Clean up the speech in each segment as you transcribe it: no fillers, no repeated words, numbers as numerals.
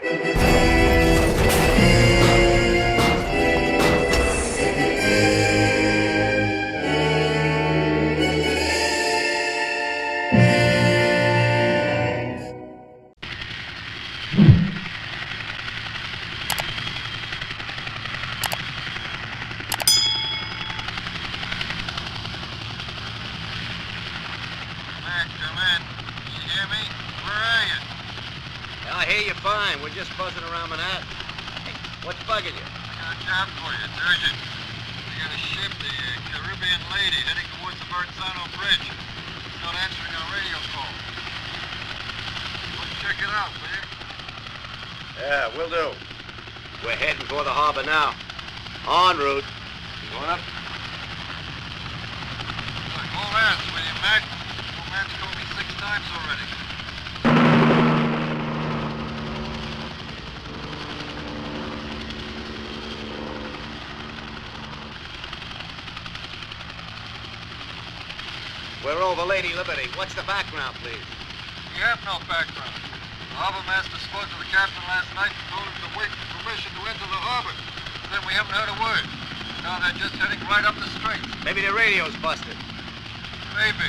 I hear you fine. We're just buzzing around Manhattan. Hey, what's bugging you? I got a job for you. It's urgent. We got a ship, the Caribbean Lady, heading towards the Verrazano Bridge. It's not answering our radio call. Let's check it out, will you? Yeah, we'll do. We're heading for the harbor now. En route. You going up? Look, hold hands, will you, Mac? Old man's called me 6 times already. We're over Lady Liberty. What's the background, please? We have no background. The harbor master spoke to the captain last night and told him to wait for permission to enter the harbor. Then we haven't heard a word. Now they're just heading right up the strait. Maybe the radio's busted. Maybe.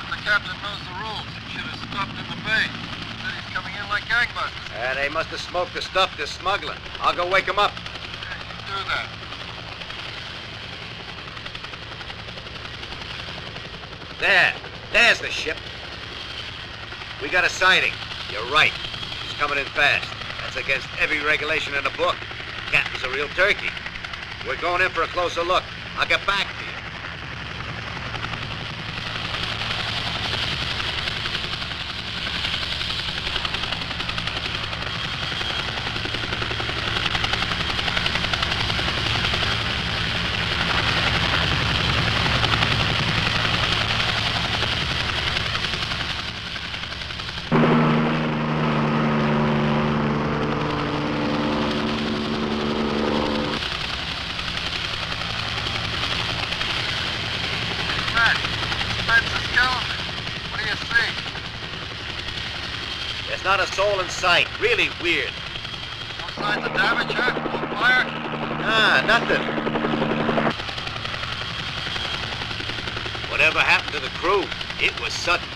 But the captain knows the rules. He should have stopped in the bay. Said he's coming in like gangbusters. They must have smoked the stuff they're smuggling. I'll go wake them up. Yeah, you do that. There's the ship. We got a sighting. You're right. She's coming in fast. That's against every regulation in the book. Captain's a real turkey. We're going in for a closer look. I'll get back to you. Not a soul in sight. Really weird. No signs of damage, huh? No fire? Nah, nothing. Whatever happened to the crew? It was sudden.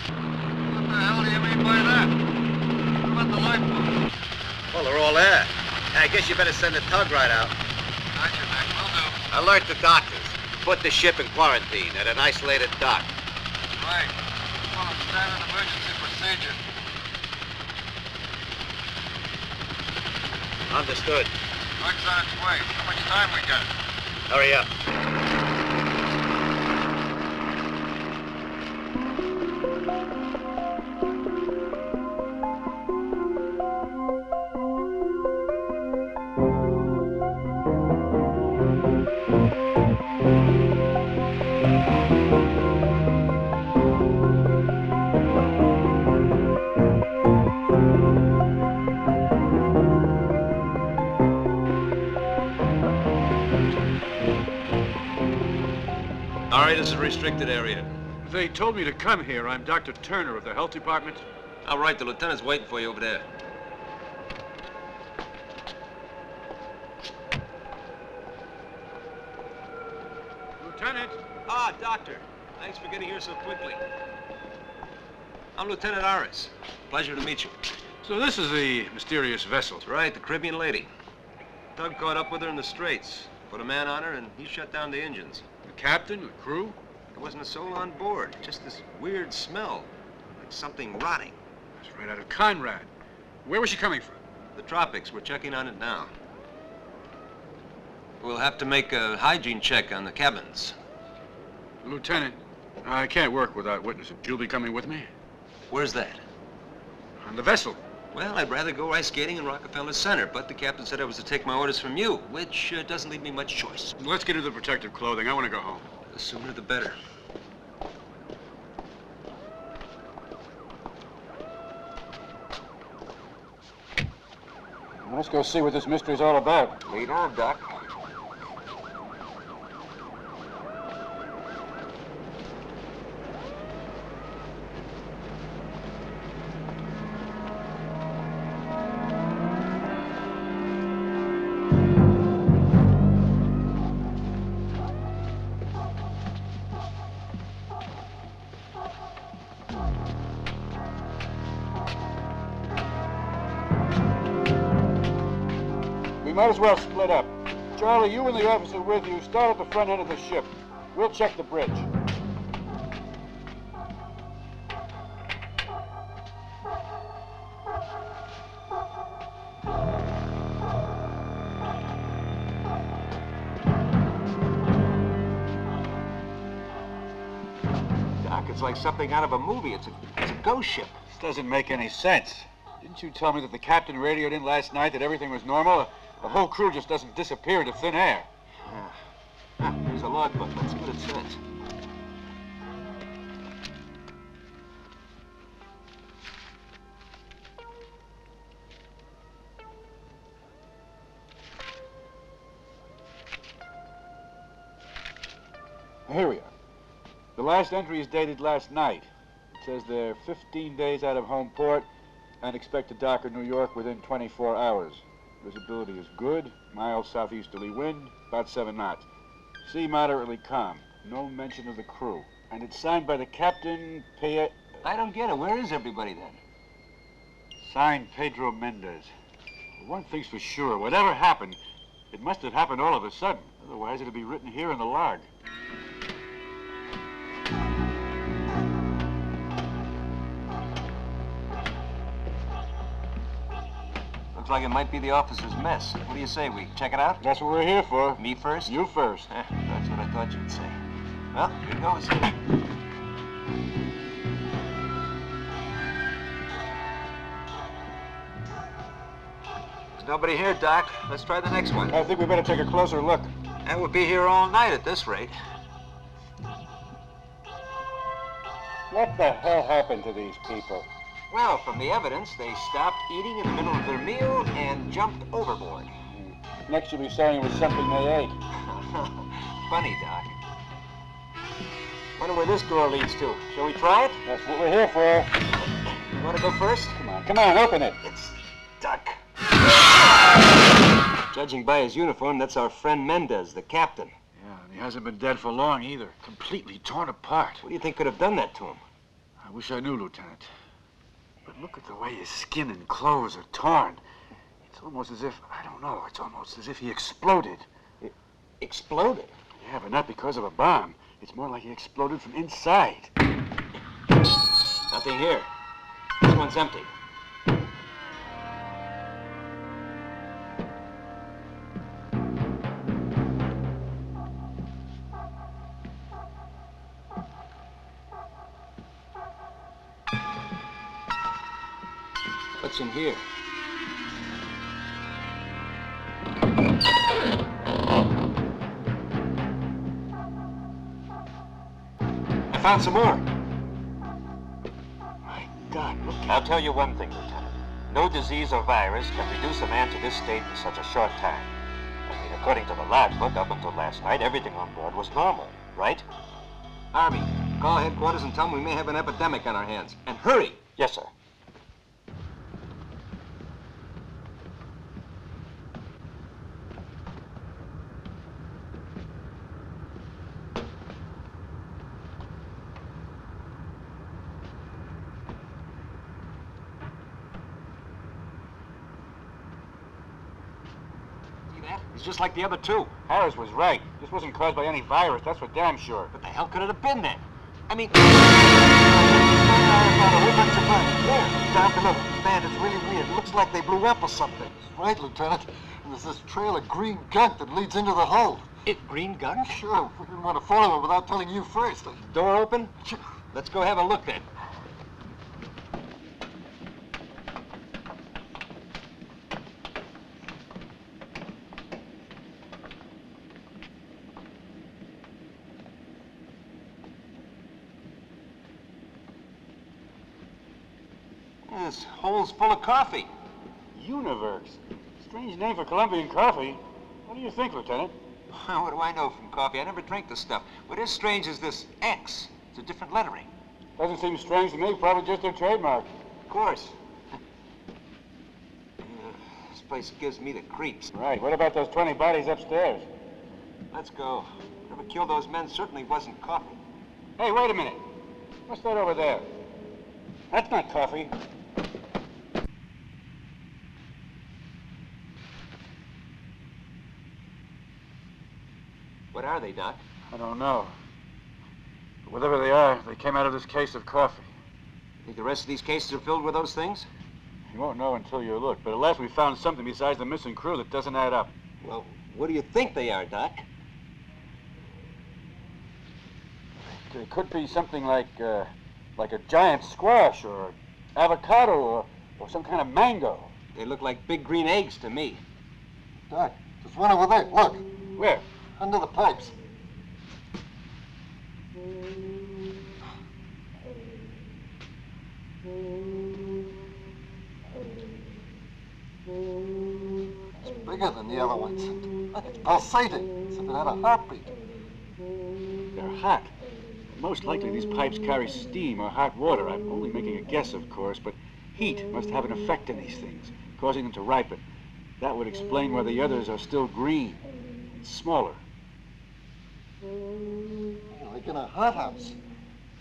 What the hell do you mean by that? What about the lifeboat? Well, they're all there. I guess you better send the tug right out. Gotcha, Mac. Will do. Alert the doctors. Put the ship in quarantine at an isolated dock. Right. Well, it's standard emergency procedure. Understood. Tug's on its way. How much time we got? Hurry up. This is a restricted area. They told me to come here. I'm Dr. Turner of the Health Department. All right, the lieutenant's waiting for you over there. Lieutenant! Ah, Doctor. Thanks for getting here so quickly. I'm Lieutenant Aris. Pleasure to meet you. So this is the mysterious vessel. That's right, the Caribbean Lady. Tug caught up with her in the Straits. Put a man on her, and he shut down the engines. The captain, the crew? There wasn't a soul on board. Just this weird smell, like something rotting. That's right out of Conrad. Where was she coming from? The tropics. We're checking on it now. We'll have to make a hygiene check on the cabins. Lieutenant, I can't work without witnesses. You'll be coming with me? Where's that? On the vessel. Well, I'd rather go ice skating in Rockefeller Center, but the captain said I was to take my orders from you, which doesn't leave me much choice. Let's get into the protective clothing. I want to go home. The sooner the better. Let's go see what this mystery's all about. Lead on, Doc. might as well split up. Charlie, you and the officer with you start at the front end of the ship. We'll check the bridge. Doc, it's like something out of a movie. It's a ghost ship. This doesn't make any sense. Didn't you tell me that the captain radioed in last night that everything was normal? The whole crew just doesn't disappear into thin air. There's a logbook. Let's see what it says. Here we are. The last entry is dated last night. It says they're 15 days out of home port and expect to dock in New York within 24 hours. Visibility is good, mild southeasterly wind, about 7 knots. Sea moderately calm, no mention of the crew. And it's signed by the captain, I don't get it. Where is everybody then? Signed Pedro Mendez. One thing's for sure, whatever happened, it must have happened all of a sudden. Otherwise, it'd be written here in the log. Looks like it might be the officer's mess. What do you say, we check it out? That's what we're here for. Me first? You first. That's what I thought you'd say. Well, here goes. There's nobody here, Doc. Let's try the next one. I think we better take a closer look. And we'll be here all night at this rate. What the hell happened to these people? Well, from the evidence, they stopped eating in the middle of their meal and jumped overboard. Next you'll be saying it was something they ate. Funny, Doc. Wonder where this door leads to. Shall we try it? That's what we're here for. You want to go first? Come on, open it. It's stuck. Judging by his uniform, that's our friend Mendez, the captain. Yeah, and he hasn't been dead for long either. Completely torn apart. What do you think could have done that to him? I wish I knew, Lieutenant. But look at the way his skin and clothes are torn. It's almost as if, I don't know, it's almost as if he exploded. Exploded? Yeah, but not because of a bomb. It's more like he exploded from inside. Nothing here. This one's empty. What's in here? I found some more. My God, look. I'll tell you one thing, Lieutenant. No disease or virus can reduce a man to this state in such a short time. I mean, according to the logbook, up until last night, everything on board was normal, right? Army, call headquarters and tell them we may have an epidemic on our hands. And hurry! Yes, sir. He's just like the other two. Harris was right. This wasn't caused by any virus, that's for damn sure. What the hell could it have been then? I mean... Yeah, down below. Man, it's really weird. It looks like they blew up or something. That's right, Lieutenant. And there's this trail of green gunk that leads into the hold. Green gunk? Sure, we didn't want to follow it without telling you first. Door open? Let's go have a look then. This hole's full of coffee. Universe. Strange name for Colombian coffee. What do you think, Lieutenant? What do I know from coffee? I never drank this stuff. What is strange is this X. It's a different lettering. Doesn't seem strange to me. Probably just their trademark. Of course. This place gives me the creeps. Right. What about those 20 bodies upstairs? Let's go. Whatever killed those men certainly wasn't coffee. Hey, wait a minute. What's that over there? That's not coffee. What are they, Doc? I don't know. But whatever they are, they came out of this case of coffee. Think the rest of these cases are filled with those things? You won't know until you look, but at last we found something besides the missing crew that doesn't add up. Well, what do you think they are, Doc? It could be something like a giant squash or avocado or some kind of mango. They look like big green eggs to me. Doc, there's one over there. Look, Where? under the pipes. It's bigger than the other ones. Look, it's pulsating, as if it had a heartbeat. They're hot. Most likely these pipes carry steam or hot water. I'm only making a guess, of course, but heat must have an effect on these things, causing them to ripen. That would explain why the others are still green, smaller. Like in a hothouse.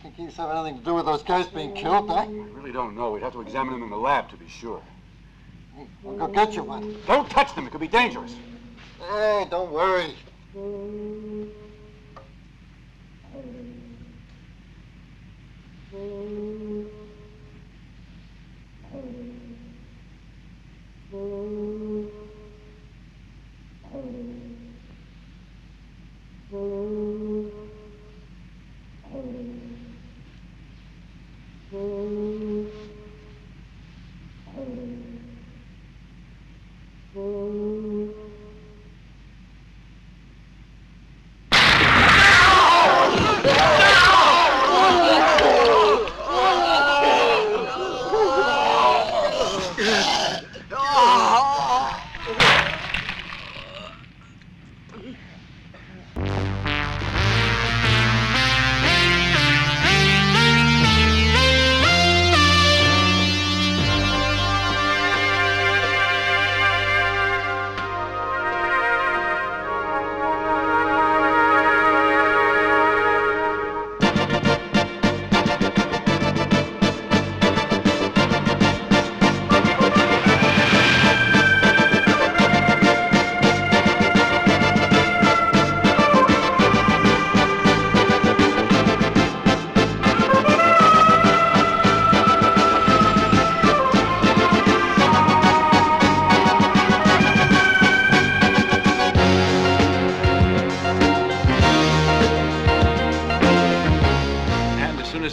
Think these have anything to do with those guys being killed, Doc? I really don't know. We'd have to examine them in the lab to be sure. I'll go get you one. Don't touch them. It could be dangerous. Hey, don't worry.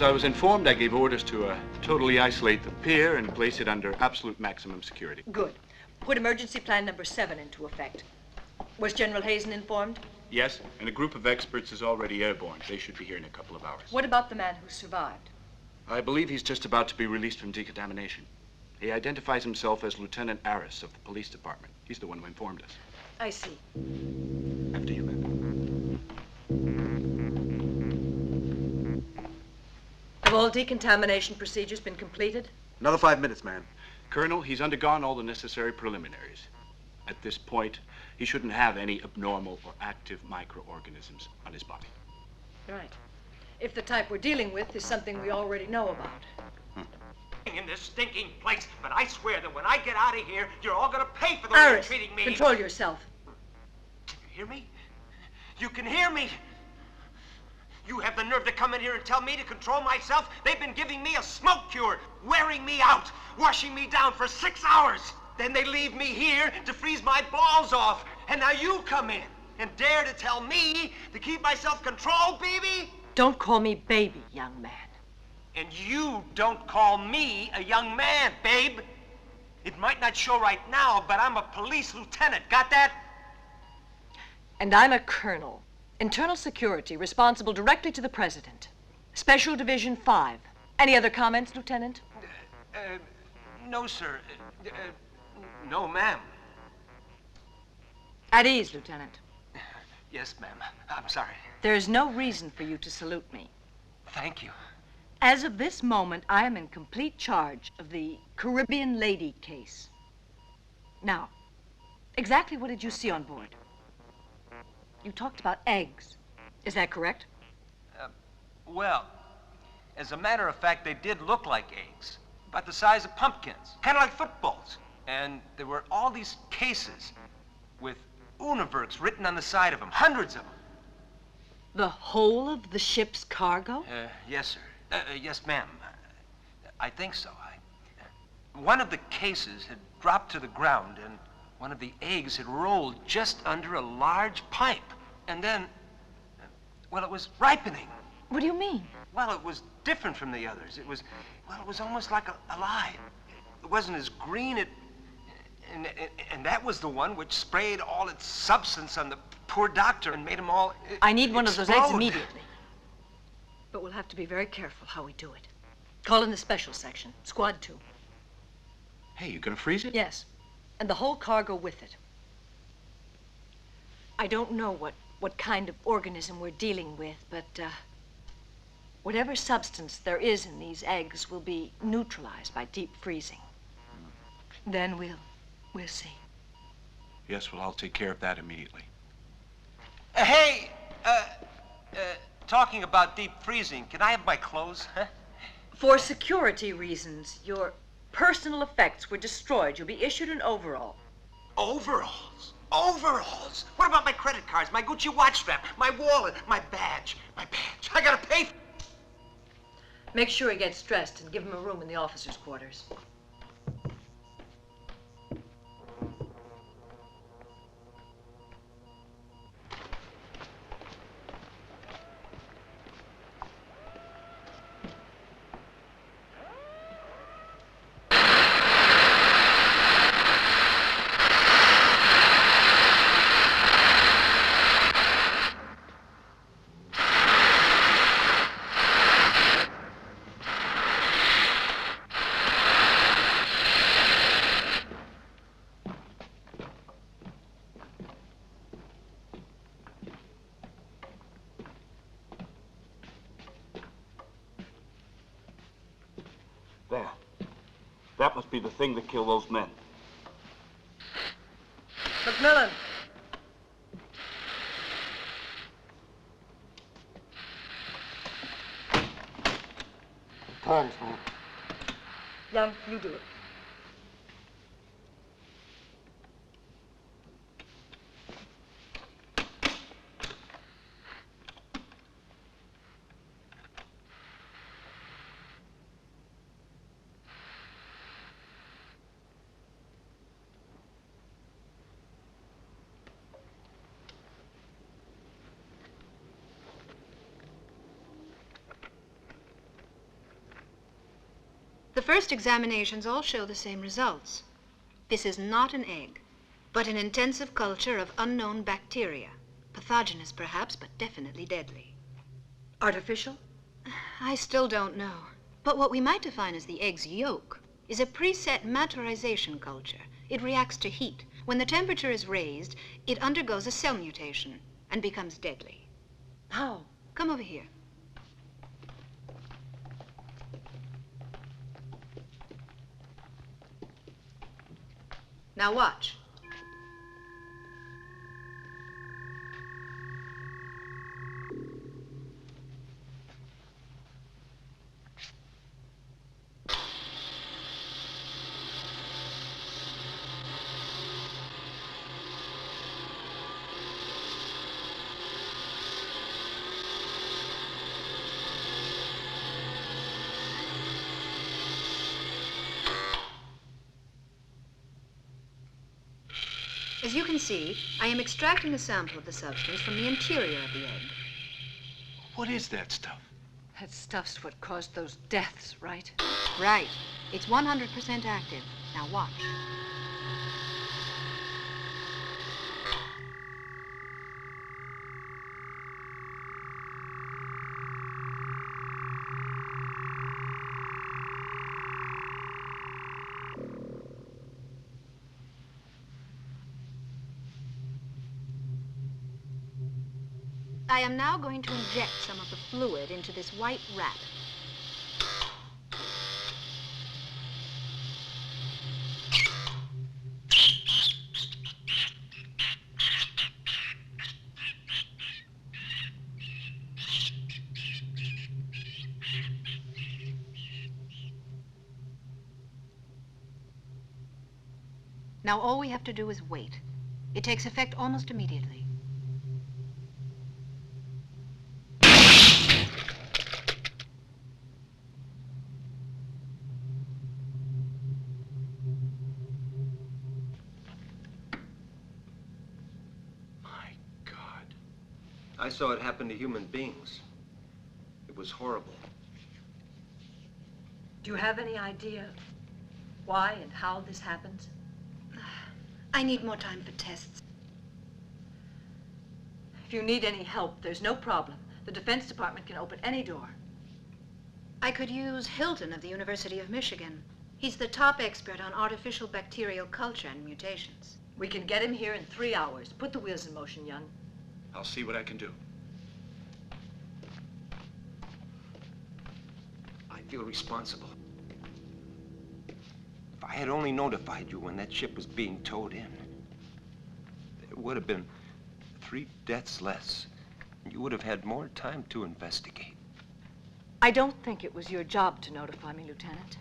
I was informed, I gave orders to totally isolate the pier and place it under absolute maximum security. Good. Put emergency plan number 7 into effect. Was General Hazen informed? Yes, and a group of experts is already airborne. They should be here in a couple of hours. What about the man who survived? I believe he's just about to be released from decontamination. He identifies himself as Lieutenant Aris of the police department. He's the one who informed us. I see. After you, ma'am. Have all decontamination procedures been completed? Another 5 minutes, ma'am. Colonel, he's undergone all the necessary preliminaries. At this point, he shouldn't have any abnormal or active microorganisms on his body. Right. If the type we're dealing with is something we already know about. In this stinking place, but I swear that when I get out of here, you're all gonna pay for the way you're Aris, treating me. control yourself. Can you hear me? You can hear me. You have the nerve to come in here and tell me to control myself? They've been giving me a smoke cure, wearing me out, washing me down for 6 hours. Then they leave me here to freeze my balls off. And now you come in and dare to tell me to keep my self-control, baby? Don't call me baby, young man. And you don't call me a young man, babe. It might not show right now, but I'm a police lieutenant. Got that? And I'm a colonel. Internal security, responsible directly to the president. Special Division 5. Any other comments, Lieutenant? No, sir. No, ma'am. At ease, Lieutenant. Yes, ma'am. I'm sorry. There is no reason for you to salute me. Thank you. As of this moment, I am in complete charge of the Caribbean lady case. Now, exactly what did you see on board? You talked about eggs. Is that correct? Well, as a matter of fact, they did look like eggs, about the size of pumpkins, kind of like footballs. And there were all these cases with universe written on the side of them, hundreds of them. The whole of the ship's cargo? Yes, sir. Yes, ma'am. I think so. One of the cases had dropped to the ground, and one of the eggs had rolled just under a large pipe. And then, well, it was ripening. What do you mean? Well, it was different from the others. It was almost like alive. It wasn't as green. And that was the one which sprayed all its substance on the poor doctor and made him all I need one of those eggs explode. immediately. But we'll have to be very careful how we do it. Call in the special section, Squad 2. Hey, you gonna freeze it? Yes, and the whole cargo with it. I don't know what kind of organism we're dealing with, but whatever substance there is in these eggs will be neutralized by deep freezing. Then we'll see. Yes, well, I'll take care of that immediately. Hey, talking about deep freezing, can I have my clothes, huh? For security reasons, your personal effects were destroyed. You'll be issued an overall. Overalls? Overalls? What about my credit cards, my Gucci watch strap, my wallet, my badge? My badge. I gotta pay for it. Make sure he gets dressed and give him a room in the officers' quarters. There. That must be the thing that killed those men. Macmillan! Thanks, man. Young, you do it. The first examinations all show the same results. This is not an egg, but an intensive culture of unknown bacteria. Pathogenous, perhaps, but definitely deadly. Artificial? I still don't know. But what we might define as the egg's yolk is a preset maturization culture. It reacts to heat. When the temperature is raised, it undergoes a cell mutation and becomes deadly. How? Come over here. Now watch. As you can see, I am extracting a sample of the substance from the interior of the egg. What is that stuff? That stuff's what caused those deaths, right? Right. It's 100% active. Now watch. I am now going to inject some of the fluid into this white rat. Now all we have to do is wait. It takes effect almost immediately. I saw it happen to human beings. It was horrible. Do you have any idea why and how this happens? I need more time for tests. If you need any help, there's no problem. The Defense Department can open any door. I could use Hilton of the University of Michigan. He's the top expert on artificial bacterial culture and mutations. We can get him here in 3 hours. Put the wheels in motion, young. I'll see what I can do. I feel responsible. If I had only notified you when that ship was being towed in, there would have been 3 deaths less. You would have had more time to investigate. I don't think it was your job to notify me, Lieutenant.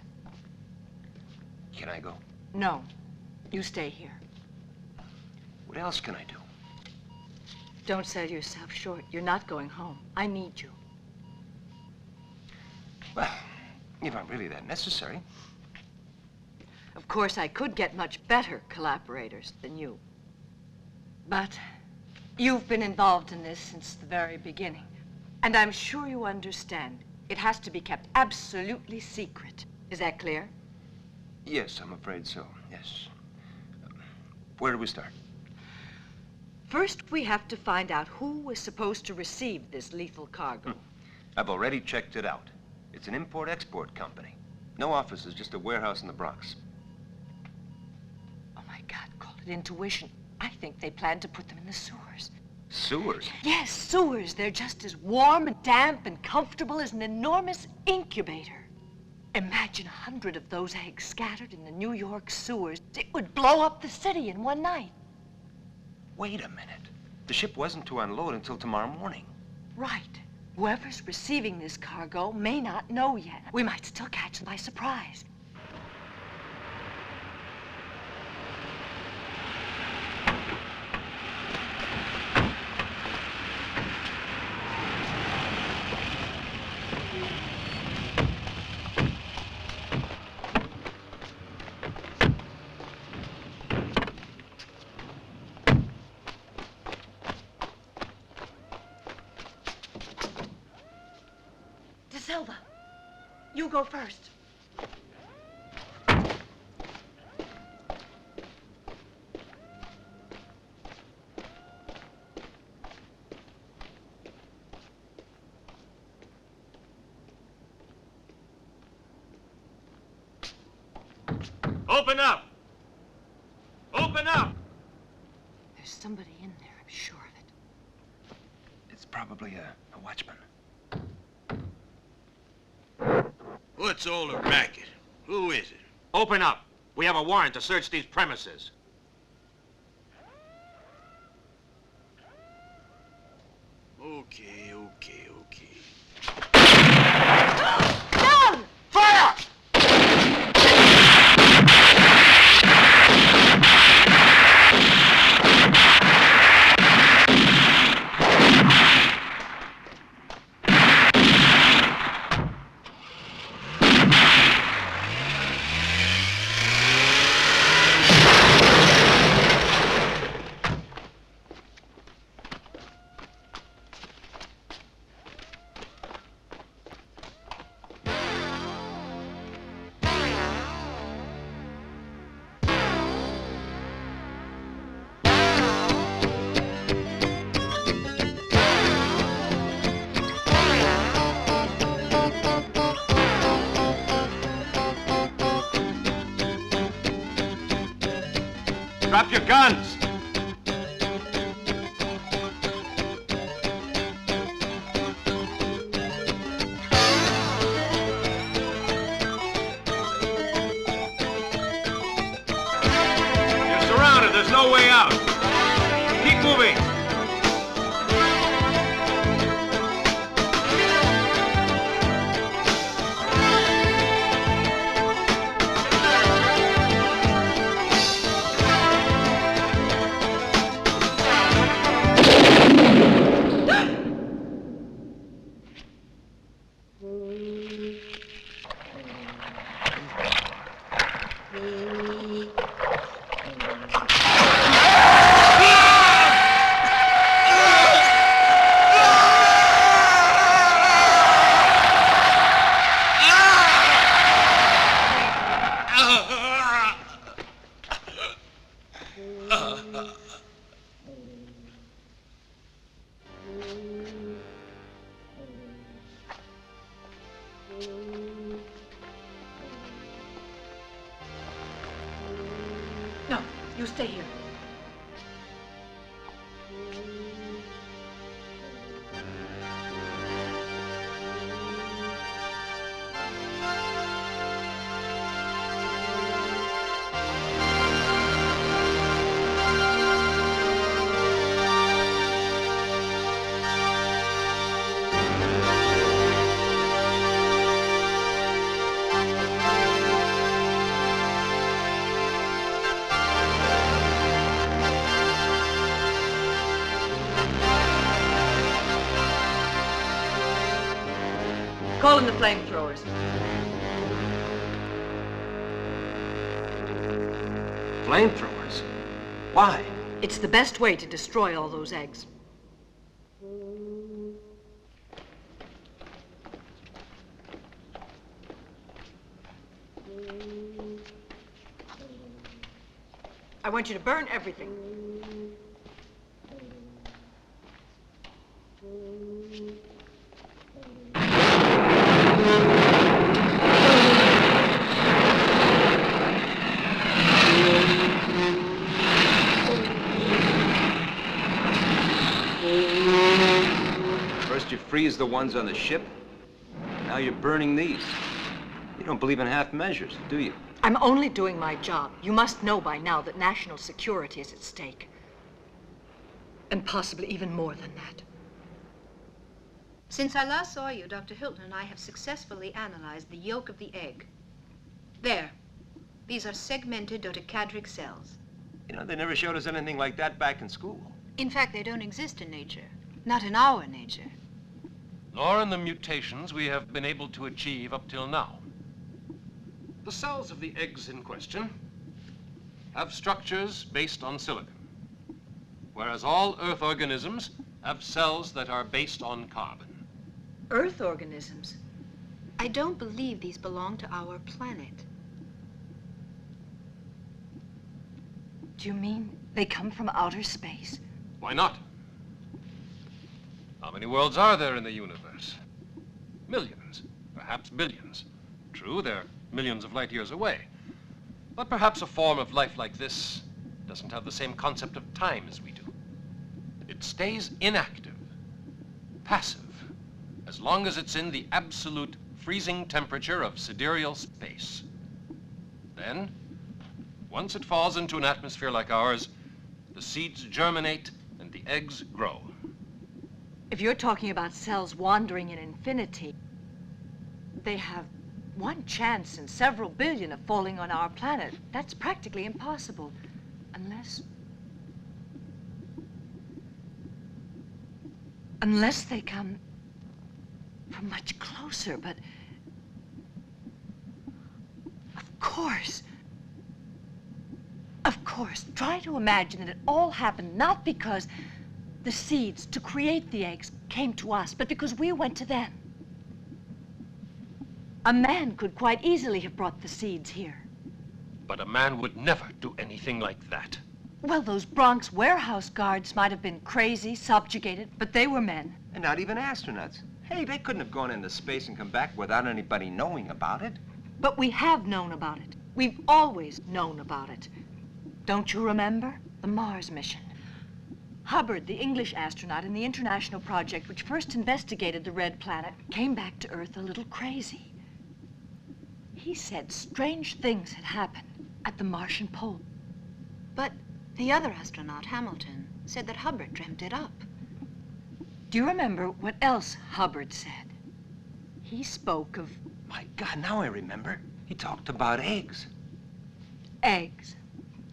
Can I go? No. You stay here. What else can I do? Don't sell yourself short. You're not going home. I need you. Well, if I'm really that necessary. Of course, I could get much better collaborators than you. But you've been involved in this since the very beginning. And I'm sure you understand. It has to be kept absolutely secret. Is that clear? Yes, I'm afraid so, yes. Where do we start? First, we have to find out who was supposed to receive this lethal cargo. I've already checked it out. It's an import-export company. No offices, just a warehouse in the Bronx. Oh, my God, call it intuition. I think they planned to put them in the sewers. Sewers? Yes, sewers. They're just as warm and damp and comfortable as an enormous incubator. Imagine 100 of those eggs scattered in the New York sewers. It would blow up the city in one night. Wait a minute. The ship wasn't to unload until tomorrow morning. Right. Whoever's receiving this cargo may not know yet. We might still catch them by surprise. Silva, you go first. Open up! Open up! There's somebody in there, I'm sure of it. It's probably a watchman. What's all the racket? Who is it? Open up! We have a warrant to search these premises. Okay. Down! Fire! Drop your guns! You're surrounded. There's no way out. Keep moving. No, you stay here. Call in the flamethrowers. Flamethrowers? Why? It's the best way to destroy all those eggs. I want you to burn everything. First you freeze the ones on the ship. Now you're burning these. You don't believe in half measures, do you? I'm only doing my job. You must know by now that national security is at stake. And possibly even more than that. Since I last saw you, Dr. Hilton and I have successfully analyzed the yolk of the egg. There. These are segmented dodecadric cells. You know, they never showed us anything like that back in school. In fact, they don't exist in nature. Not in our nature. Nor in the mutations we have been able to achieve up till now. The cells of the eggs in question have structures based on silicon, whereas all Earth organisms have cells that are based on carbon. Earth organisms? I don't believe these belong to our planet. Do you mean they come from outer space? Why not? How many worlds are there in the universe? Millions, perhaps billions. True, they're millions of light years away. But perhaps a form of life like this doesn't have the same concept of time as we do. It stays inactive, passive, as long as it's in the absolute freezing temperature of sidereal space. Then, once it falls into an atmosphere like ours, the seeds germinate and the eggs grow. If you're talking about cells wandering in infinity, they have one chance in several billion of falling on our planet. That's practically impossible, unless they come from much closer, but of course, try to imagine that it all happened not because the seeds to create the eggs came to us, but because we went to them. A man could quite easily have brought the seeds here. But a man would never do anything like that. Well, those Bronx warehouse guards might have been crazy, subjugated, but they were men. And not even astronauts. Hey, they couldn't have gone into space and come back without anybody knowing about it. But we have known about it. We've always known about it. Don't you remember? The Mars mission. Hubbard, the English astronaut in the international project which first investigated the red planet, came back to Earth a little crazy. He said strange things had happened at the Martian pole. But the other astronaut, Hamilton, said that Hubbard dreamt it up. Do you remember what else Hubbard said? He spoke of... My God, now I remember. He talked about eggs. Eggs.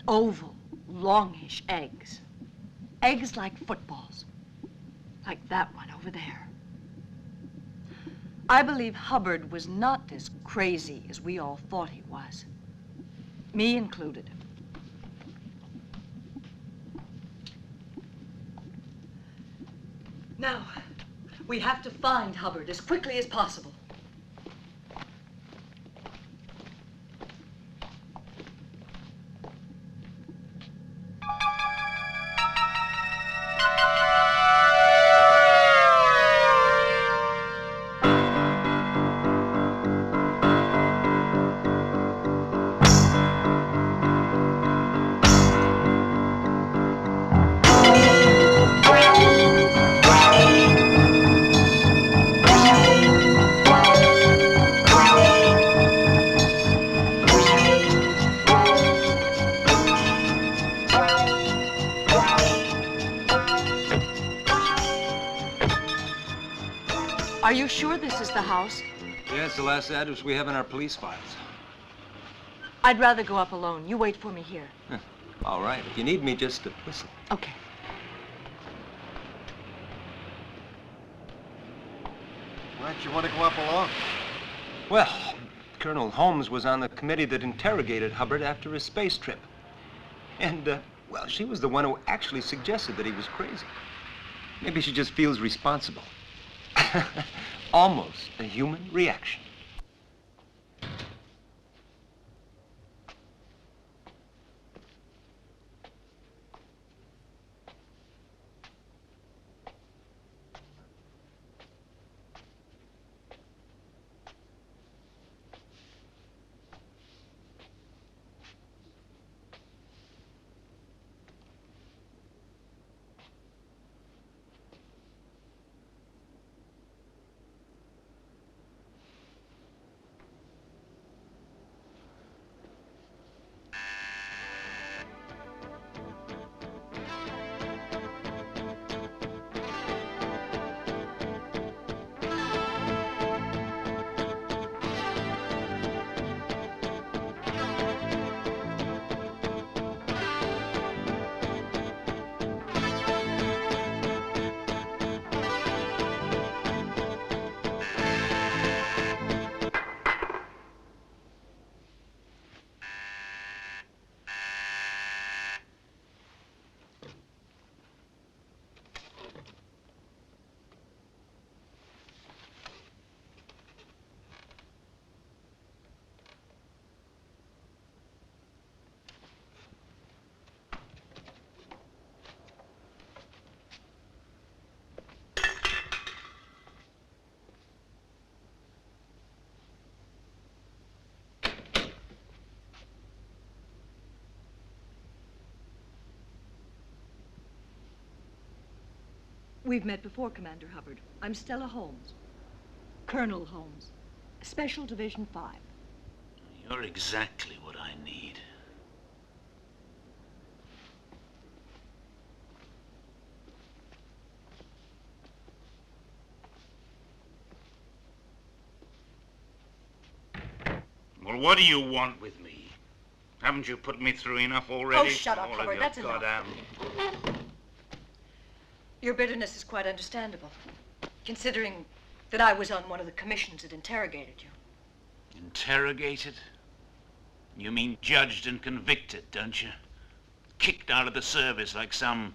Oval, longish eggs. Eggs like footballs. Like that one over there. I believe Hubbard was not as crazy as we all thought he was. Me included. Now, we have to find Hubbard as quickly as possible. Are you sure this is the house? Yeah, it's the last address we have in our police files. I'd rather go up alone. You wait for me here. All right. If you need me, just whistle. Okay. Why don't you want to go up alone? Well, Colonel Holmes was on the committee that interrogated Hubbard after his space trip. And, well, she was the one who actually suggested that he was crazy. Maybe she just feels responsible. Almost a human reaction. We've met before, Commander Hubbard. I'm Stella Holmes. Colonel Holmes. Special Division 5. You're exactly what I need. Well, what do you want with me? Haven't you put me through enough already? Oh, shut up, All Hubbard. of your That's enough. goddamn... Your bitterness is quite understandable, considering that I was on one of the commissions that interrogated you. Interrogated? You mean judged and convicted, don't you? Kicked out of the service like some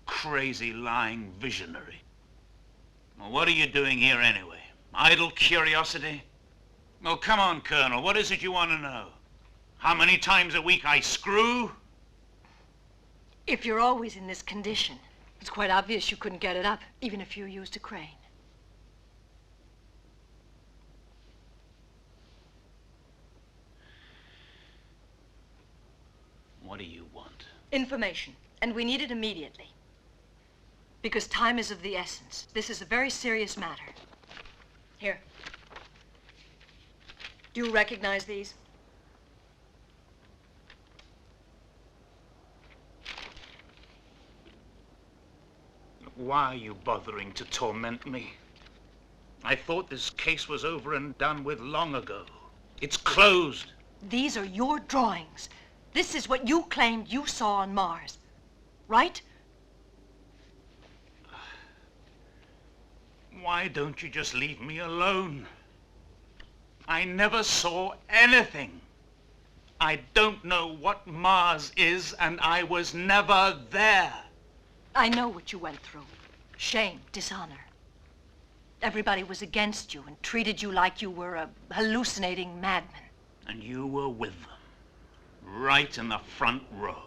crazy lying visionary. Well, what are you doing here anyway? Idle curiosity? Oh, come on, Colonel. What is it you want to know? How many times a week I screw? If you're always in this condition, it's quite obvious you couldn't get it up, even if you used a crane. What do you want? Information, and we need it immediately. Because time is of the essence. This is a very serious matter. Here. Do you recognize these? Why are you bothering to torment me? I thought this case was over and done with long ago. It's closed. These are your drawings. This is what you claimed you saw on Mars, right? Why don't you just leave me alone? I never saw anything. I don't know what Mars is, and I was never there. I know what you went through. Shame, dishonor. Everybody was against you and treated you like you were a hallucinating madman. And you were with them, right in the front row.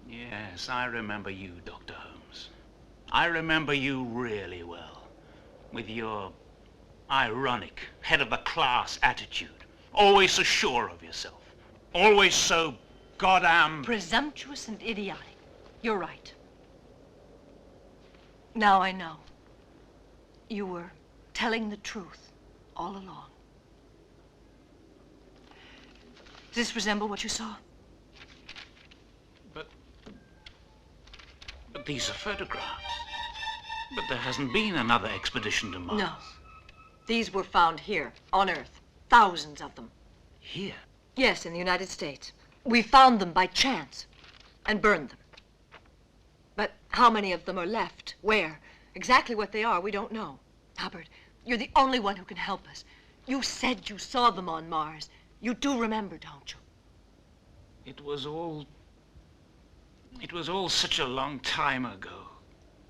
Yes, I remember you, Dr. Holmes. I remember you really well, with your ironic, head-of-the-class attitude. Always so sure of yourself. Always so goddamn... presumptuous and idiotic. You're right. Now I know. You were telling the truth all along. Does this resemble what you saw? But these are photographs. But there hasn't been another expedition to Mars. No. These were found here, on Earth. Thousands of them. Here? Yes, in the United States. We found them by chance and burned them. But how many of them are left? Where? Exactly what they are, we don't know. Hubbard, you're the only one who can help us. You said you saw them on Mars. You do remember, don't you? It was all such a long time ago.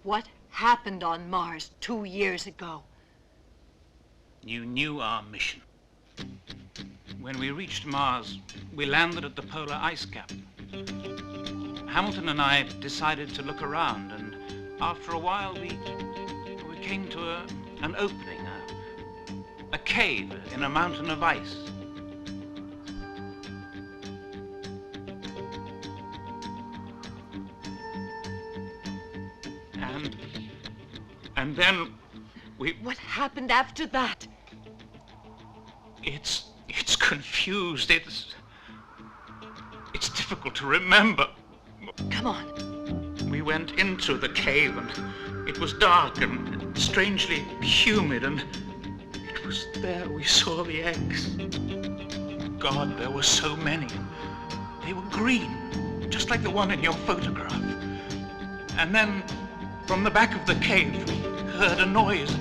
What happened on Mars 2 years ago? You knew our mission. When we reached Mars, we landed at the polar ice cap. Hamilton and I decided to look around, and after a while we came to an opening, a cave in a mountain of ice. And then we... What happened after that? It's confused. It's difficult to remember. Come on. We went into the cave, and it was dark and strangely humid, and it was there we saw the eggs. God, there were so many. They were green, just like the one in your photograph. And then, from the back of the cave, we heard a noise,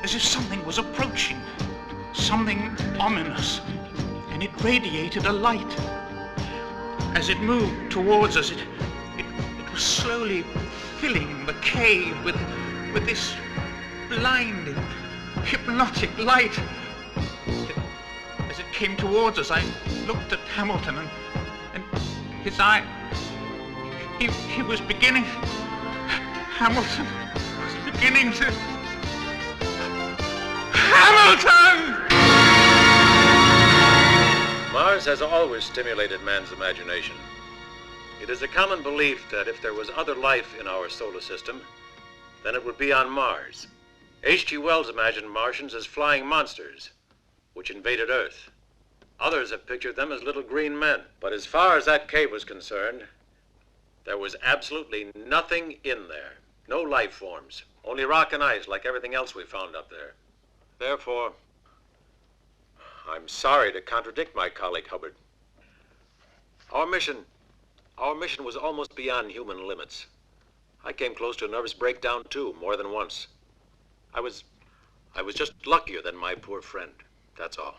as if something was approaching. Something ominous, and it radiated a light. As it moved towards us, it was slowly filling the cave with this blinding, hypnotic light. As it came towards us, I looked at Hamilton, and his eye, he was beginning, Hamilton was beginning to... Hamilton! Mars has always stimulated man's imagination. It is a common belief that if there was other life in our solar system, then it would be on Mars. H.G. Wells imagined Martians as flying monsters, which invaded Earth. Others have pictured them as little green men. But as far as that cave was concerned, there was absolutely nothing in there. No life forms, only rock and ice like everything else we found up there. Therefore, I'm sorry to contradict my colleague Hubbard. Our mission was almost beyond human limits. I came close to a nervous breakdown too, more than once. I was just luckier than my poor friend, that's all.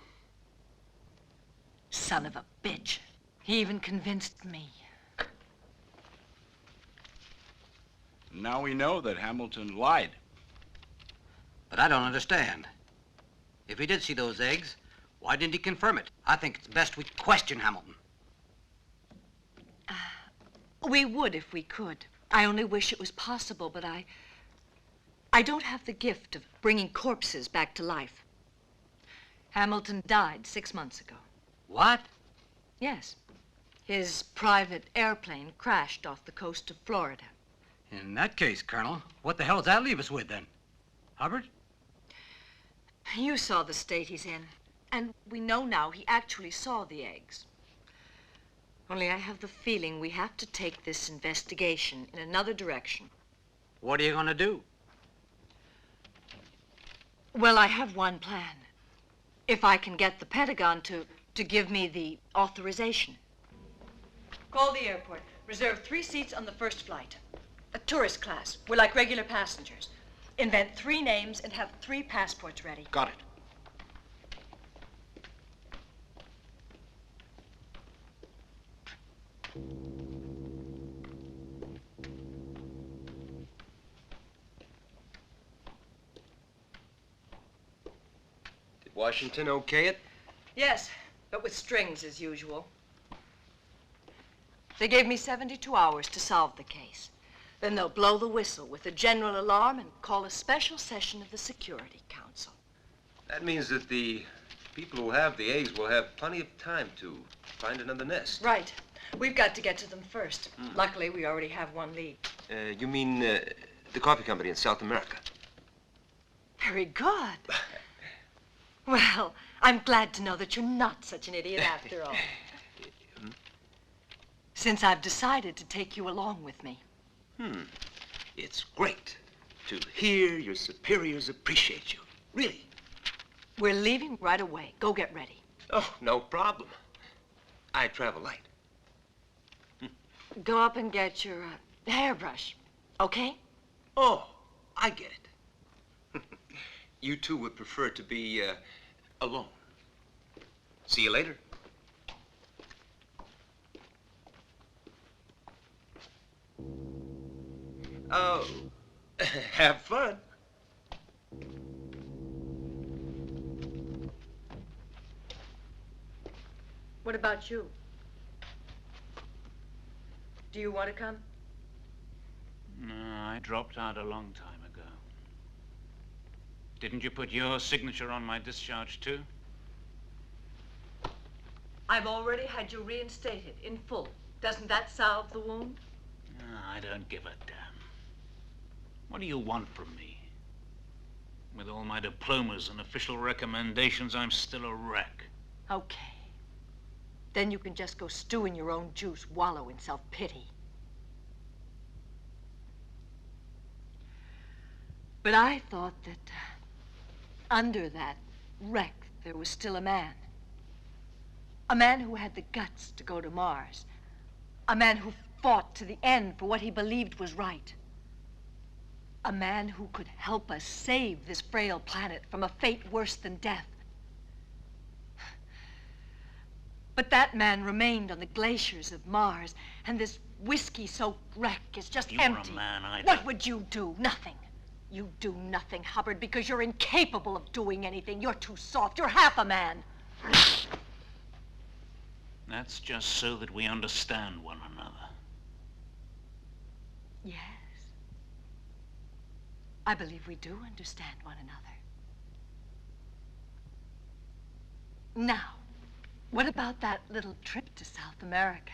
Son of a bitch. He even convinced me. Now we know that Hamilton lied. But I don't understand. If he did see those eggs, why didn't he confirm it? I think it's best we question Hamilton. We would if we could. I only wish it was possible, but I don't have the gift of bringing corpses back to life. Hamilton died 6 months ago. What? Yes. His private airplane crashed off the coast of Florida. In that case, Colonel, what the hell does that leave us with then? Hubbard? You saw the state he's in. And we know now he actually saw the eggs. Only I have the feeling we have to take this investigation in another direction. What are you going to do? Well, I have one plan. If I can get the Pentagon to give me the authorization. Call the airport. Reserve 3 seats on the first flight. A tourist class. We're like regular passengers. Invent 3 names and have 3 passports ready. Got it. Did Washington okay it? Yes, but with strings as usual. They gave me 72 hours to solve the case. Then they'll blow the whistle with a general alarm and call a special session of the Security Council. That means that the people who have the eggs will have plenty of time to find another nest. Right. We've got to get to them first. Luckily, we already have one lead. You mean the coffee company in South America? Very good. Well, I'm glad to know that you're not such an idiot after all. Since I've decided to take you along with me. It's great. to hear your superiors appreciate you. Really. We're leaving right away. Go get ready. Oh, no problem. I travel light. Go up and get your hairbrush, okay? Oh, I get it. You two would prefer to be alone. See you later. Oh, have fun. What about you? Do you want to come? No, I dropped out a long time ago. Didn't you put your signature on my discharge, too? I've already had you reinstated in full. Doesn't that salve the wound? No, I don't give a damn. What do you want from me? With all my diplomas and official recommendations, I'm still a wreck. Okay. Then you can just go stew in your own juice, wallow in self-pity. But I thought that under that wreck, there was still a man. A man who had the guts to go to Mars. A man who fought to the end for what he believed was right. A man who could help us save this frail planet from a fate worse than death. But that man remained on the glaciers of Mars, and this whiskey-soaked wreck is just empty. You're a man, What would you do? Nothing. You do nothing, Hubbard, because you're incapable of doing anything. You're too soft. You're half a man. That's just so that we understand one another. Yes. I believe we do understand one another. Now, what about that little trip to South America?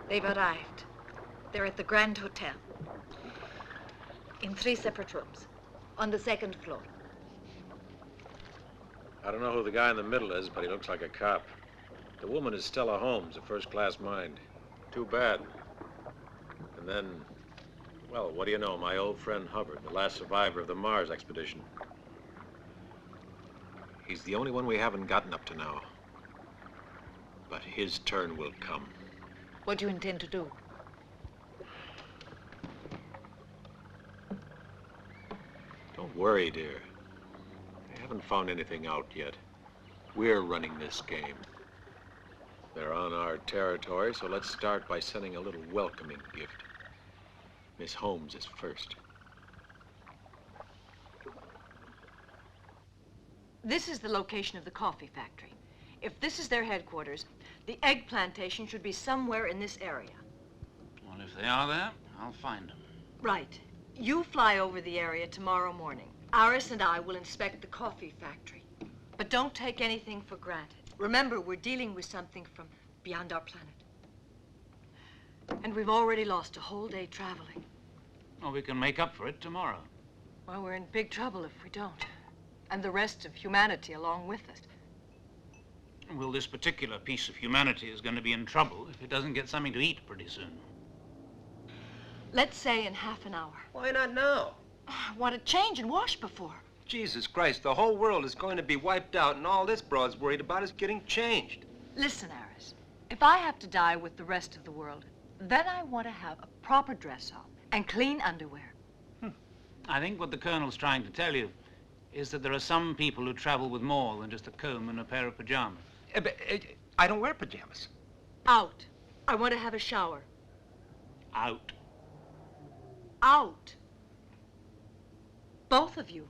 They've arrived. They're at the Grand Hotel. In 3 separate rooms. On the 2nd floor. I don't know who the guy in the middle is, but he looks like a cop. The woman is Stella Holmes, a first-class mind. Too bad. And then, well, what do you know? My old friend Hubbard, the last survivor of the Mars expedition. He's the only one we haven't gotten up to now. But his turn will come. What do you intend to do? Don't worry, dear. I haven't found anything out yet. We're running this game. They're on our territory, so let's start by sending a little welcoming gift. Miss Holmes is first. This is the location of the coffee factory. If this is their headquarters, the egg plantation should be somewhere in this area. Well, if they are there, I'll find them. Right. You fly over the area tomorrow morning. Iris and I will inspect the coffee factory. But don't take anything for granted. Remember, we're dealing with something from beyond our planet. And we've already lost a whole day traveling. Well, we can make up for it tomorrow. Well, we're in big trouble if we don't. And the rest of humanity along with us. Well, this particular piece of humanity is going to be in trouble if it doesn't get something to eat pretty soon. Let's say in half an hour. Why not now? I want to change and wash before. Jesus Christ, the whole world is going to be wiped out, and all this broad's worried about is getting changed. Listen, Iris, if I have to die with the rest of the world, then I want to have a proper dress on and clean underwear. I think what the Colonel's trying to tell you is that there are some people who travel with more than just a comb and a pair of pajamas. I don't wear pajamas. Out. I want to have a shower. Out. Out. Both of you.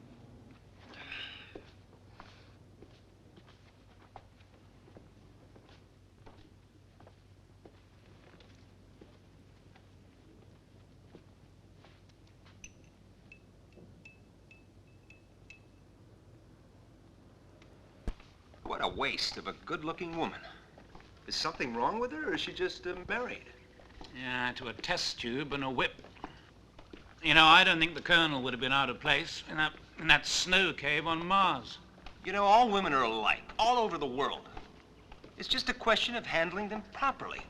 What a waste of a good-looking woman. Is something wrong with her, or is she just married? Yeah, to a test tube and a whip. You know, I don't think the Colonel would have been out of place in that snow cave on Mars. You know, all women are alike, all over the world. It's just a question of handling them properly.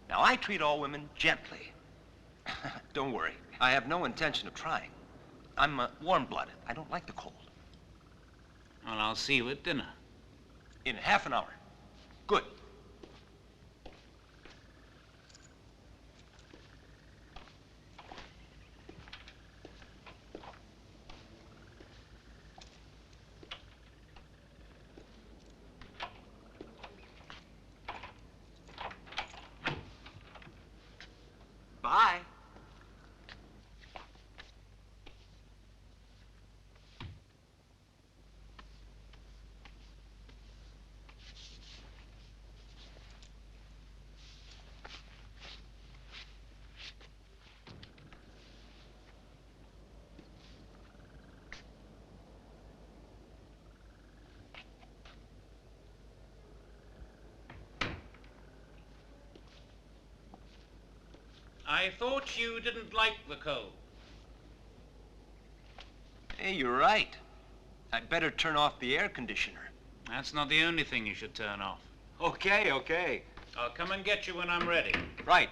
Now, I treat all women gently. Don't worry, I have no intention of trying. I'm warm-blooded. I don't like the cold. Well, I'll see you at dinner. In half an hour. Good. Bye. I thought you didn't like the cold. Hey, you're right. I'd better turn off the air conditioner. That's not the only thing you should turn off. Okay. I'll come and get you when I'm ready. Right.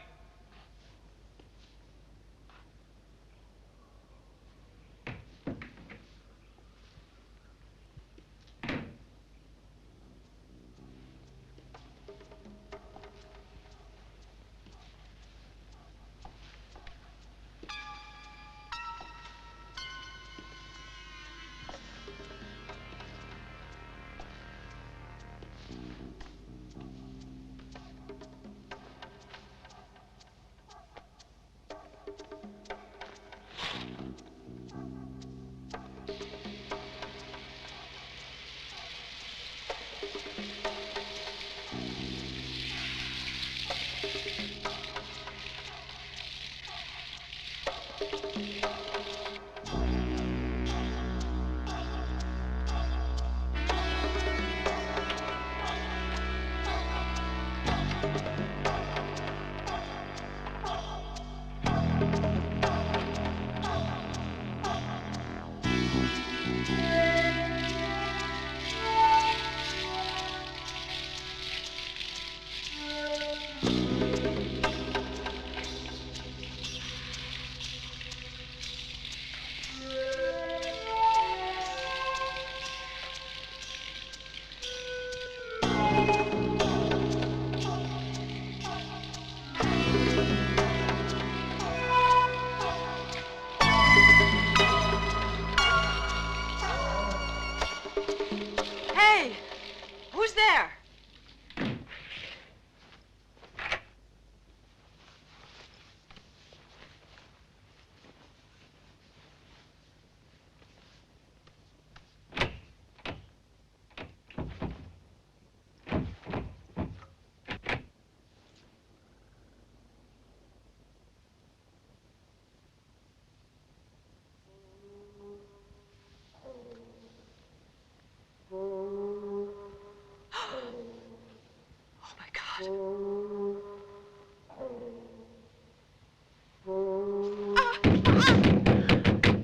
not.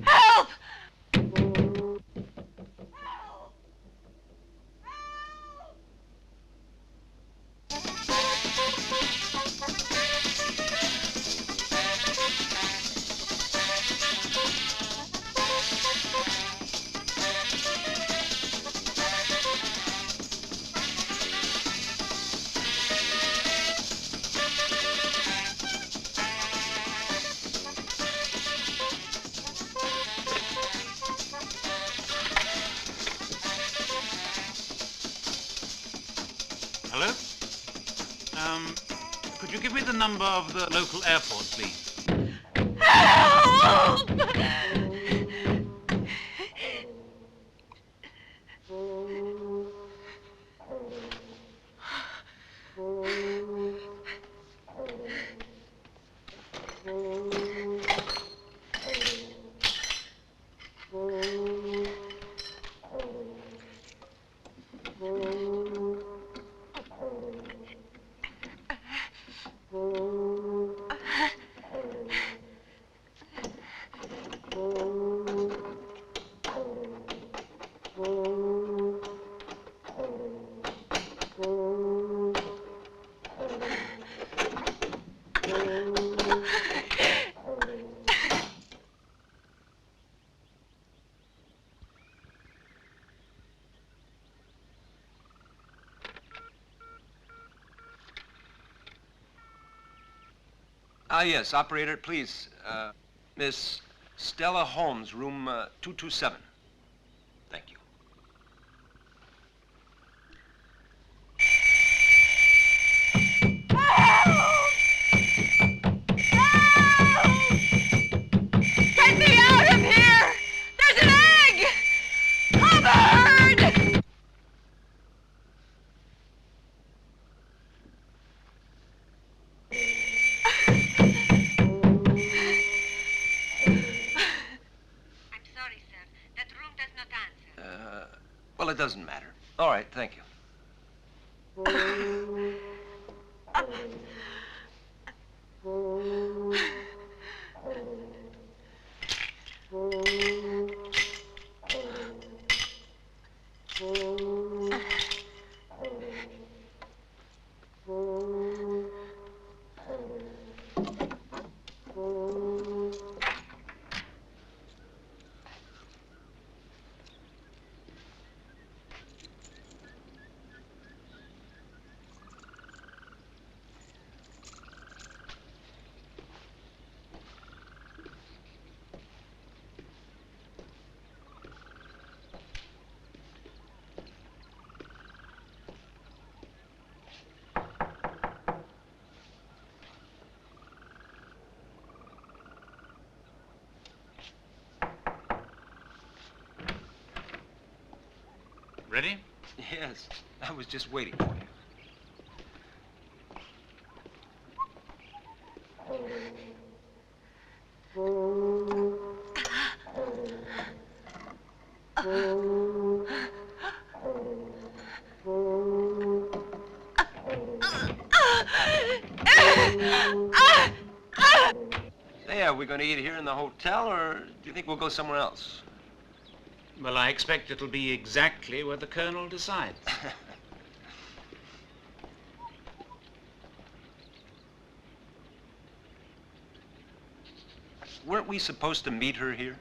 Help! Hello? Could you give me the number of the local airport, please? Help! Yes, operator, please. Miss Stella Holmes, room 227. Thank you. Get me out of here! There's an egg! Hubbard! Well, it doesn't matter. All right, thank you. Ready? Yes, I was just waiting for you. Hey, are we going to eat here in the hotel, or do you think we'll go somewhere else? Well, I expect it'll be exactly where the Colonel decides. Weren't we supposed to meet her here?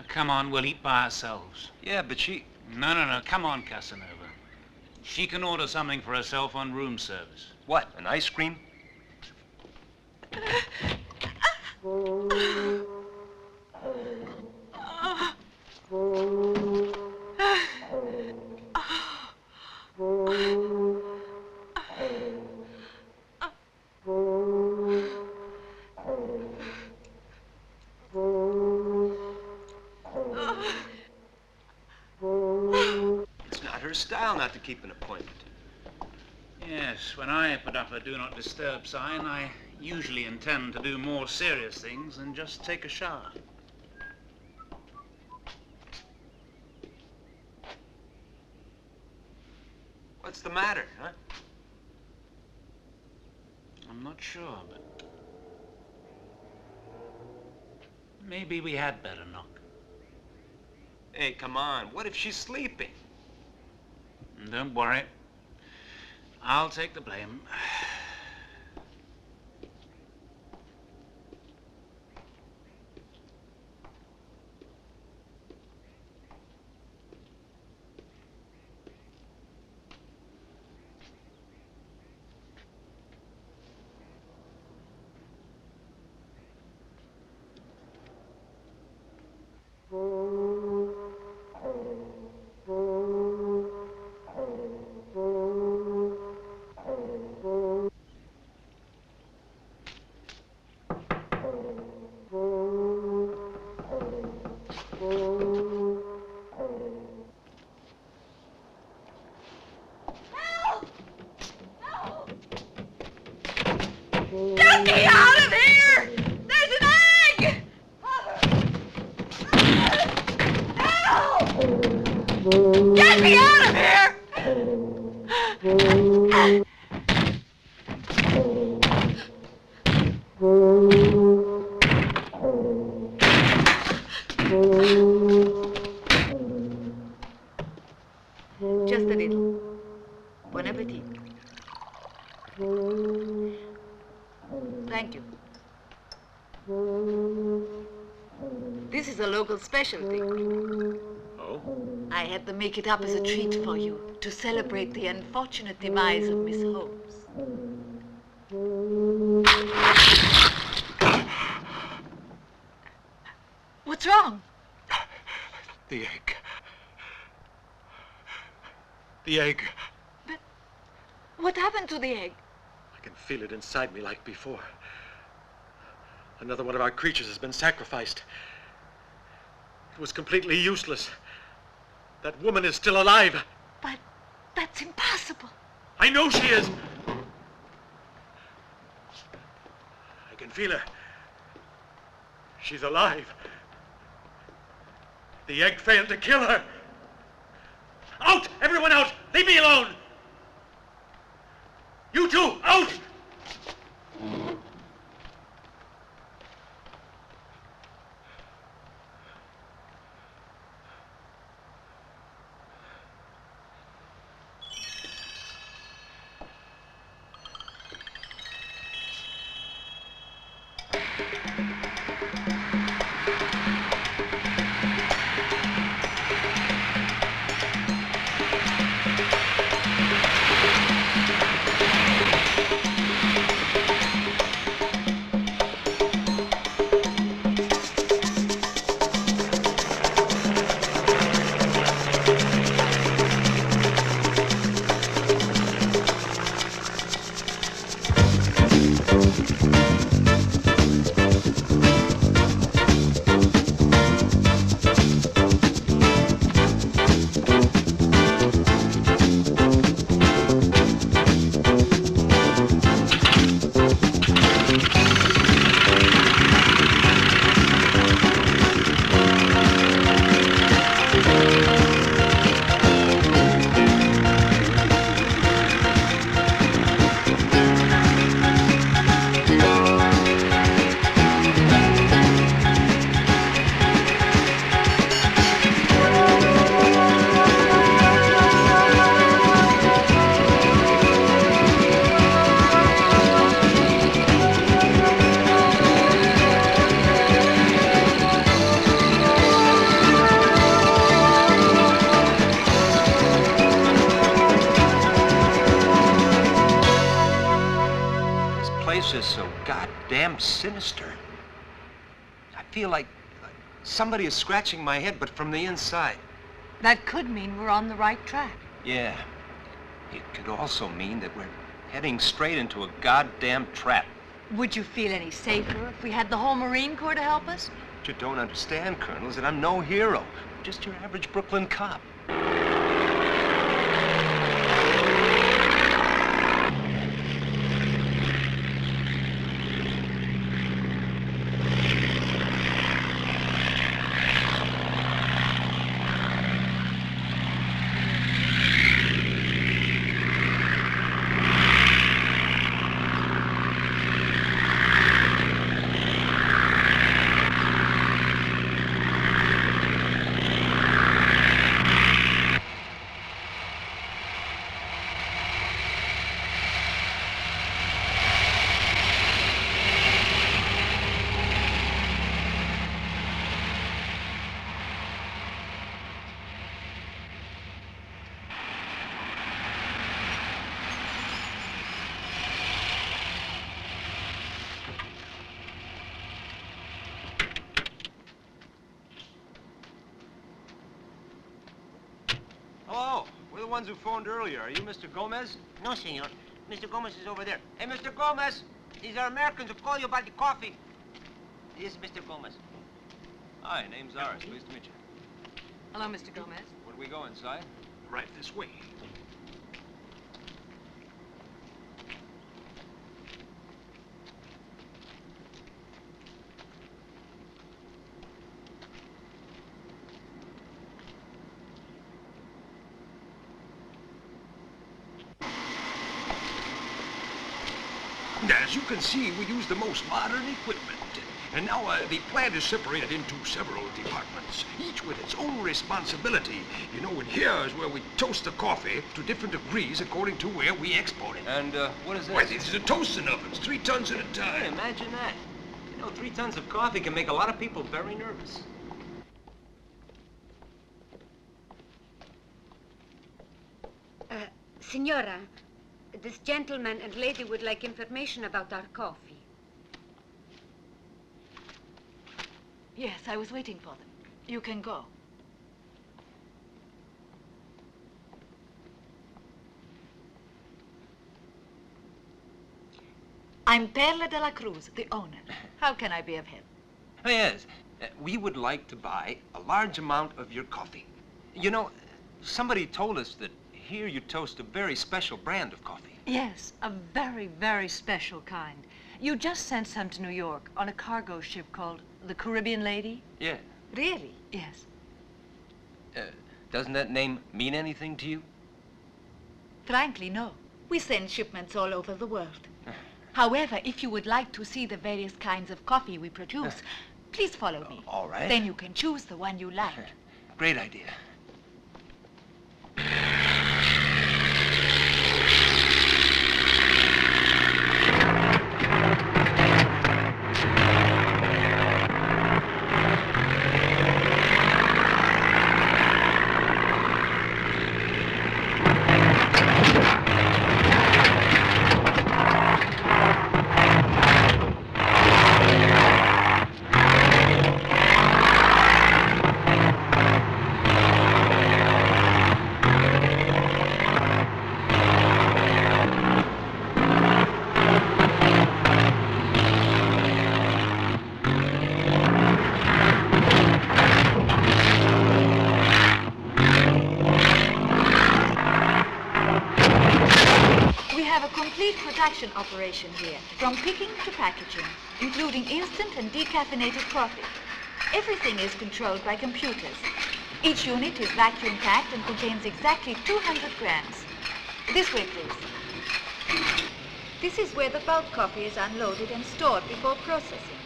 Come on, we'll eat by ourselves. Yeah, but she... No, come on, Casanova. She can order something for herself on room service. What, an ice cream? It's not her style not to keep an appointment. Yes, when I put up a do not disturb sign, I usually intend to do more serious things than just take a shower. What's the matter, huh? I'm not sure, but maybe we had better knock. Hey, come on. What if she's sleeping? Don't worry. I'll take the blame. Get me out of here! There's an egg! Help! Get me out of here! Just a little. Bon appetit. Thank you. This is a local specialty. Oh? I had to make it up as a treat for you to celebrate the unfortunate demise of Miss Holmes. What's wrong? The egg. The egg. But what happened to the egg? I can feel it inside me like before. Another one of our creatures has been sacrificed. It was completely useless. That woman is still alive. But that's impossible. I know she is. I can feel her. She's alive. The egg failed to kill her. Out! Everyone out! Leave me alone! You two, out! Sinister. I feel like somebody is scratching my head, but from the inside. That could mean we're on the right track. Yeah. It could also mean that we're heading straight into a goddamn trap. Would you feel any safer if we had the whole Marine Corps to help us? What you don't understand, Colonel, is that I'm no hero. I'm just your average Brooklyn cop. ones who phoned earlier. Are you Mr. Gomez? No, senor. Mr. Gomez is over there. Hey, Mr. Gomez! These are Americans who call you about the coffee. This is Mr. Gomez. Hi, name's Aris. Pleased to meet you. Hello, Mr. Gomez. Where do we go, inside? Right this way. As you can see, we use the most modern equipment. And now the plant is separated into several departments, each with its own responsibility. You know, and here is where we toast the coffee to different degrees according to where we export it. And what is this? Why, these are toasting ovens, 3 tons at a time. Hey, imagine that. You know, 3 tons of coffee can make a lot of people very nervous. Signora, this gentleman and lady would like information about our coffee. Yes, I was waiting for them. You can go. I'm Perla de la Cruz, the owner. How can I be of help? Oh, yes. We would like to buy a large amount of your coffee. You know, somebody told us that here you toast a very special brand of coffee. Yes, a very, very special kind. You just sent some to New York on a cargo ship called the Caribbean Lady? Yeah. Really? Yes. Doesn't that name mean anything to you? Frankly, no. We send shipments all over the world. However, if you would like to see the various kinds of coffee we produce, please follow me. All right. Then you can choose the one you like. Great idea. Production operation here, from picking to packaging, including instant and decaffeinated coffee. Everything is controlled by computers. Each unit is vacuum packed and contains exactly 200 grams. This way, please. This is where the bulk coffee is unloaded and stored before processing.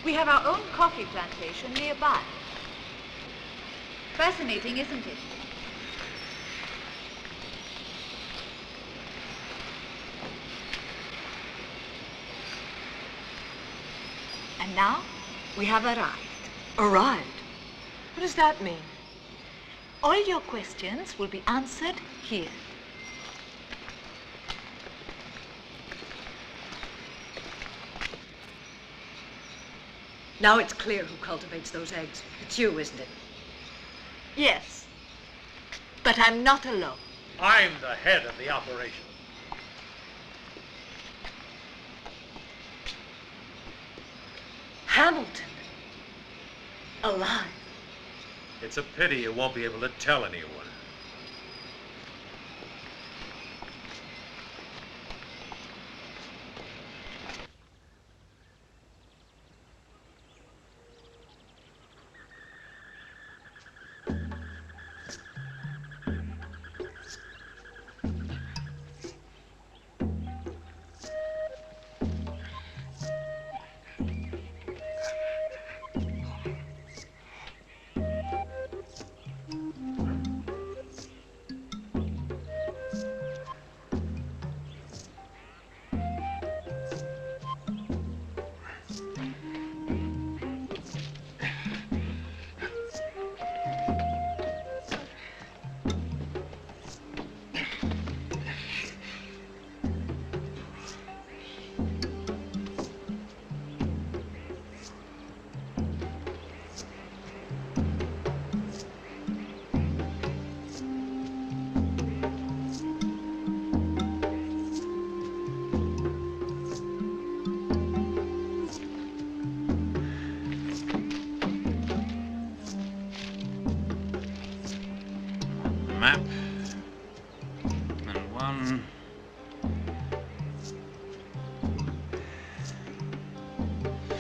We have our own coffee plantation nearby. Fascinating, isn't it? And now, we have arrived. Arrived? What does that mean? All your questions will be answered here. Now it's clear who cultivates those eggs. It's you, isn't it? Yes. But I'm not alone. I'm the head of the operation. Hamilton. Alive. It's a pity you won't be able to tell anyone.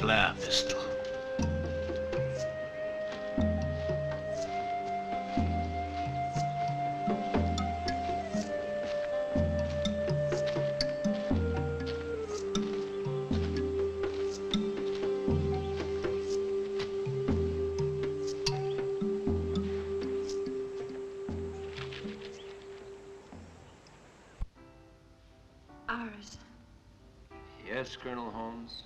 flare pistol. Ours. Yes, Colonel Holmes?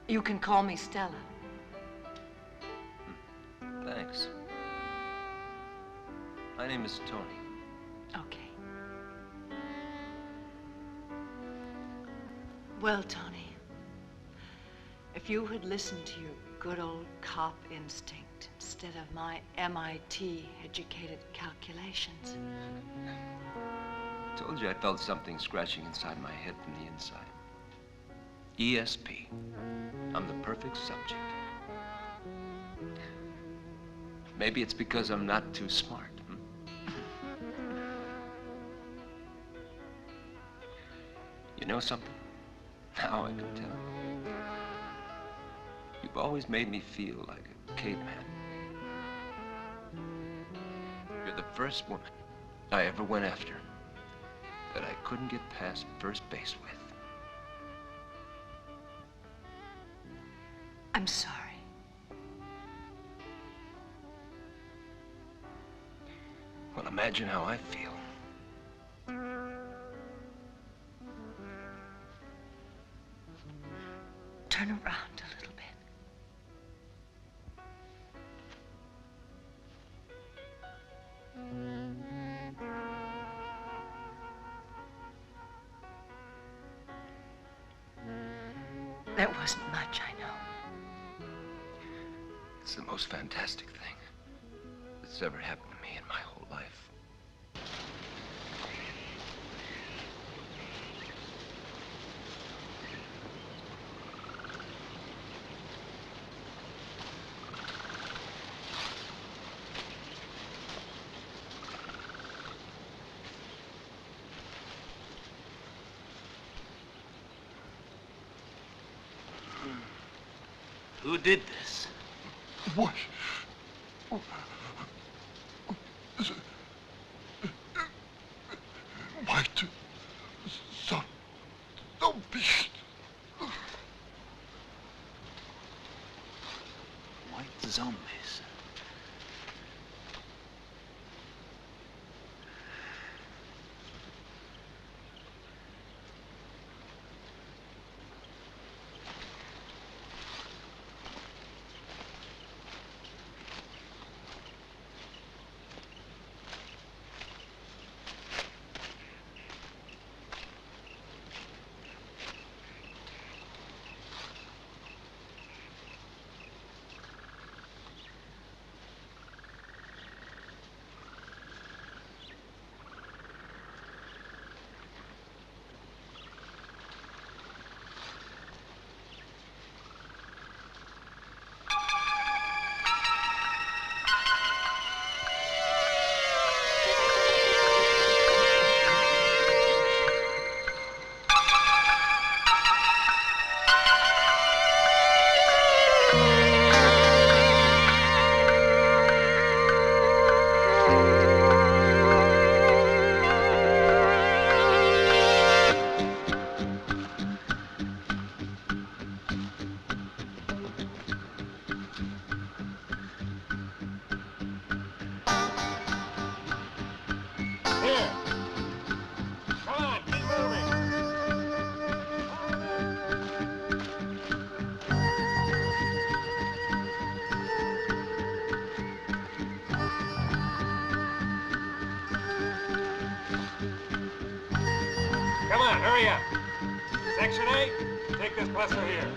You can call me Stella. Thanks. My name is Tony. Okay. Well, Tony, if you had listened to your good old cop instinct instead of my MIT-educated calculations. I told you I felt something scratching inside my head from the inside. ESP. I'm the perfect subject. Maybe it's because I'm not too smart. You know something? Now I can tell. You've always made me feel like a caveman. You're the first woman I ever went after that I couldn't get past first base with. I'm sorry. Well, imagine how I feel. Turn around a little bit. That wasn't much, I know. It's the most fantastic thing that's ever happened to me in my whole life. Who did this? What? White zombies. White zombies. Come on, hurry up. Section A, take this cluster here.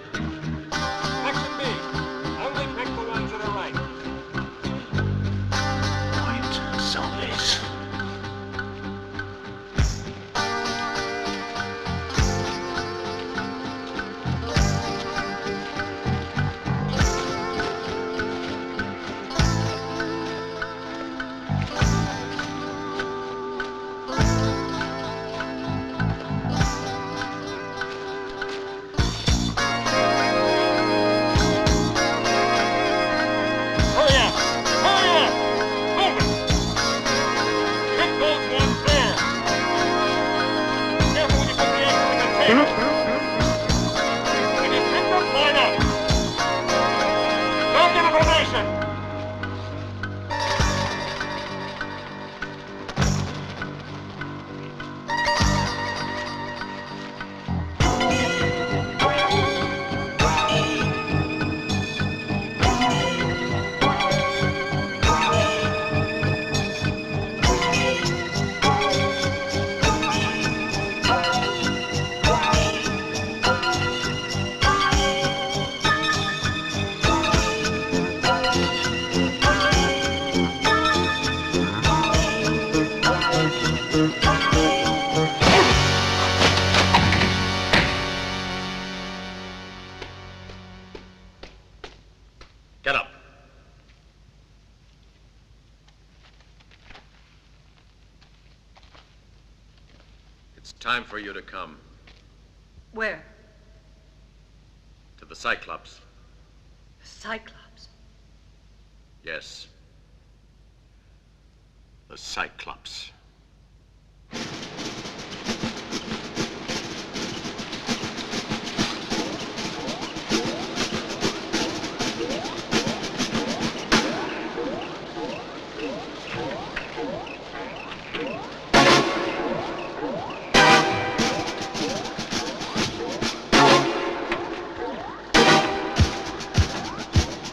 Section B, only pick the ones that are right. White zombies. Get up. It's time for you to come Where? to the Cyclops. Cyclops. Yes. The Cyclops.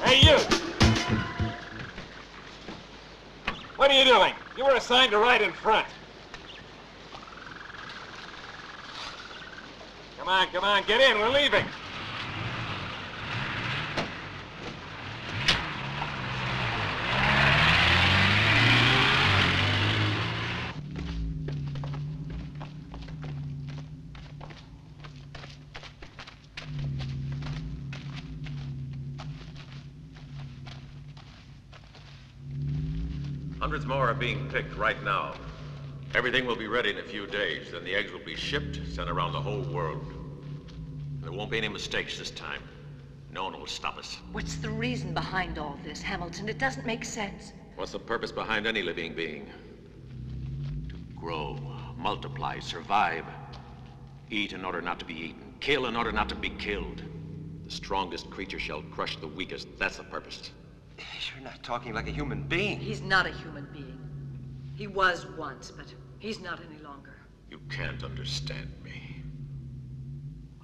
Hey, you! What are you doing? You were assigned to ride in front. Come on, get in. We're leaving. Hundreds more are being picked right now. Everything will be ready in a few days. Then the eggs will be shipped, sent around the whole world. There won't be any mistakes this time. No one will stop us. What's the reason behind all this, Hamilton? It doesn't make sense. What's the purpose behind any living being? To grow, multiply, survive. Eat in order not to be eaten. Kill in order not to be killed. The strongest creature shall crush the weakest. That's the purpose. You're not talking like a human being. He's not a human being. He was once, but he's not any longer. You can't understand me.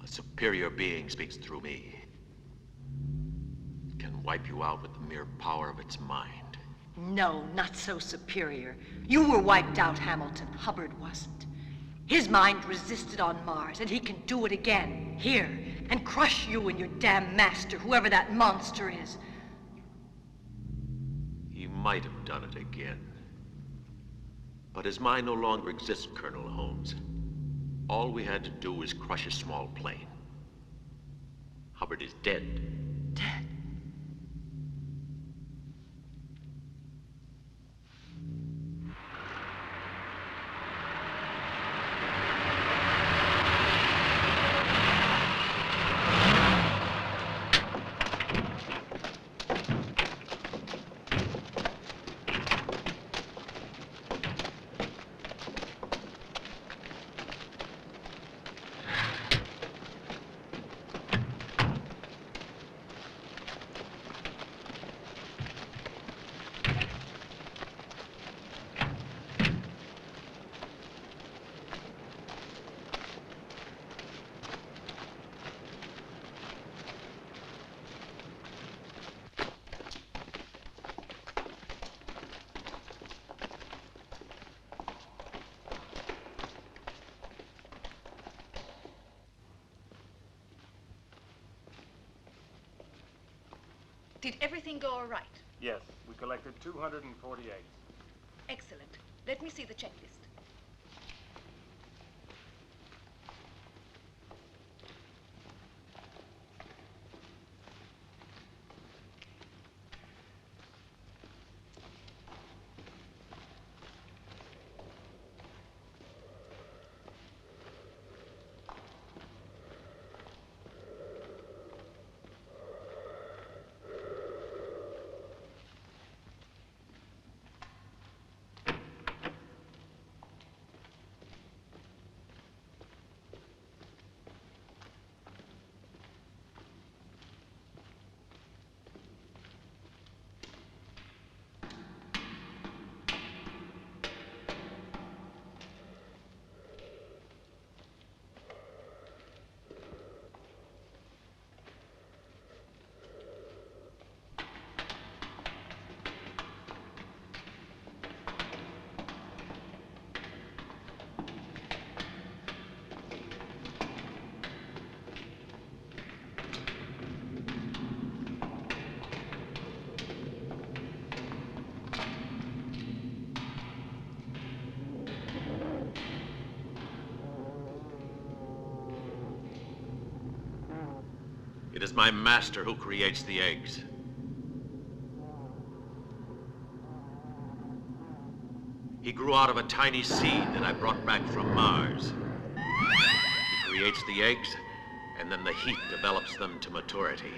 A superior being speaks through me. It can wipe you out with the mere power of its mind. No, not so superior. You were wiped out, Hamilton. Hubbard wasn't. His mind resisted on Mars, and he can do it again, here, and crush you and your damn master, whoever that monster is. He might have done it again. But his mind no longer exists, Colonel Holmes. All we had to do was crush a small plane. Hubbard is dead. Dead? Did everything go all right? Yes, we collected 248. Excellent. Let me see the checklist. It is my master who creates the eggs. He grew out of a tiny seed that I brought back from Mars. He creates the eggs, and then the heat develops them to maturity.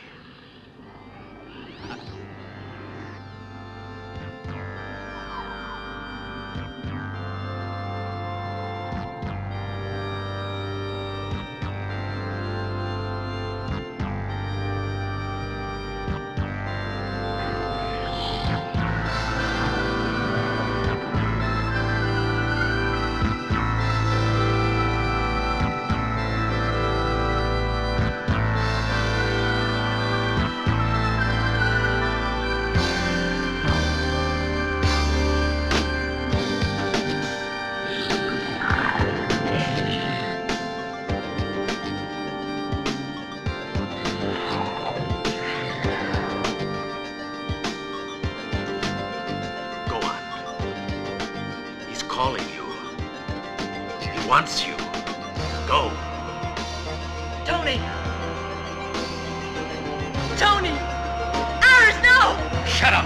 Wants you. Go. Tony! Tony! Iris, no! Shut up!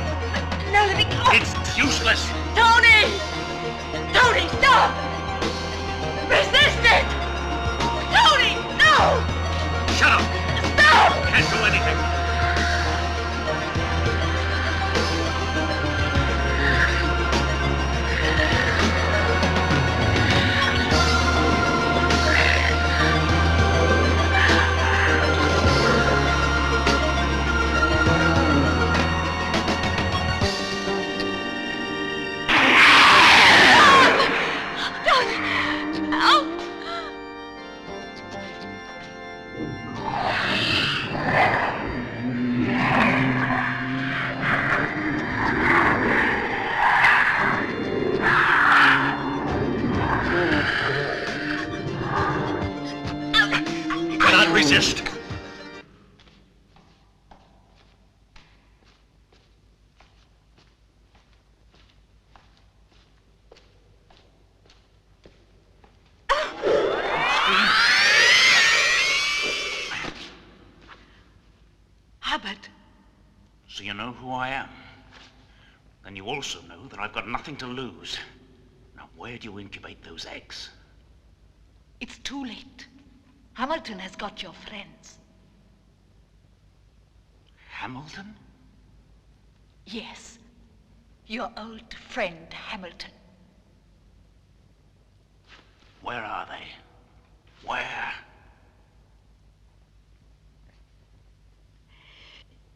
No, let me go! It's useless! Tony! Tony, stop! Resist it! Tony, no! Shut up! Stop! Can't do anything. Resist. Hubbard. So you know who I am. Then you also know that I've got nothing to lose. Now, where do you incubate those eggs? It's too late. Hamilton has got your friends. Hamilton? Yes. Your old friend, Hamilton. Where are they? Where?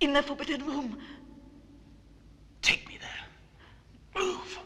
In the forbidden room. Take me there. Move.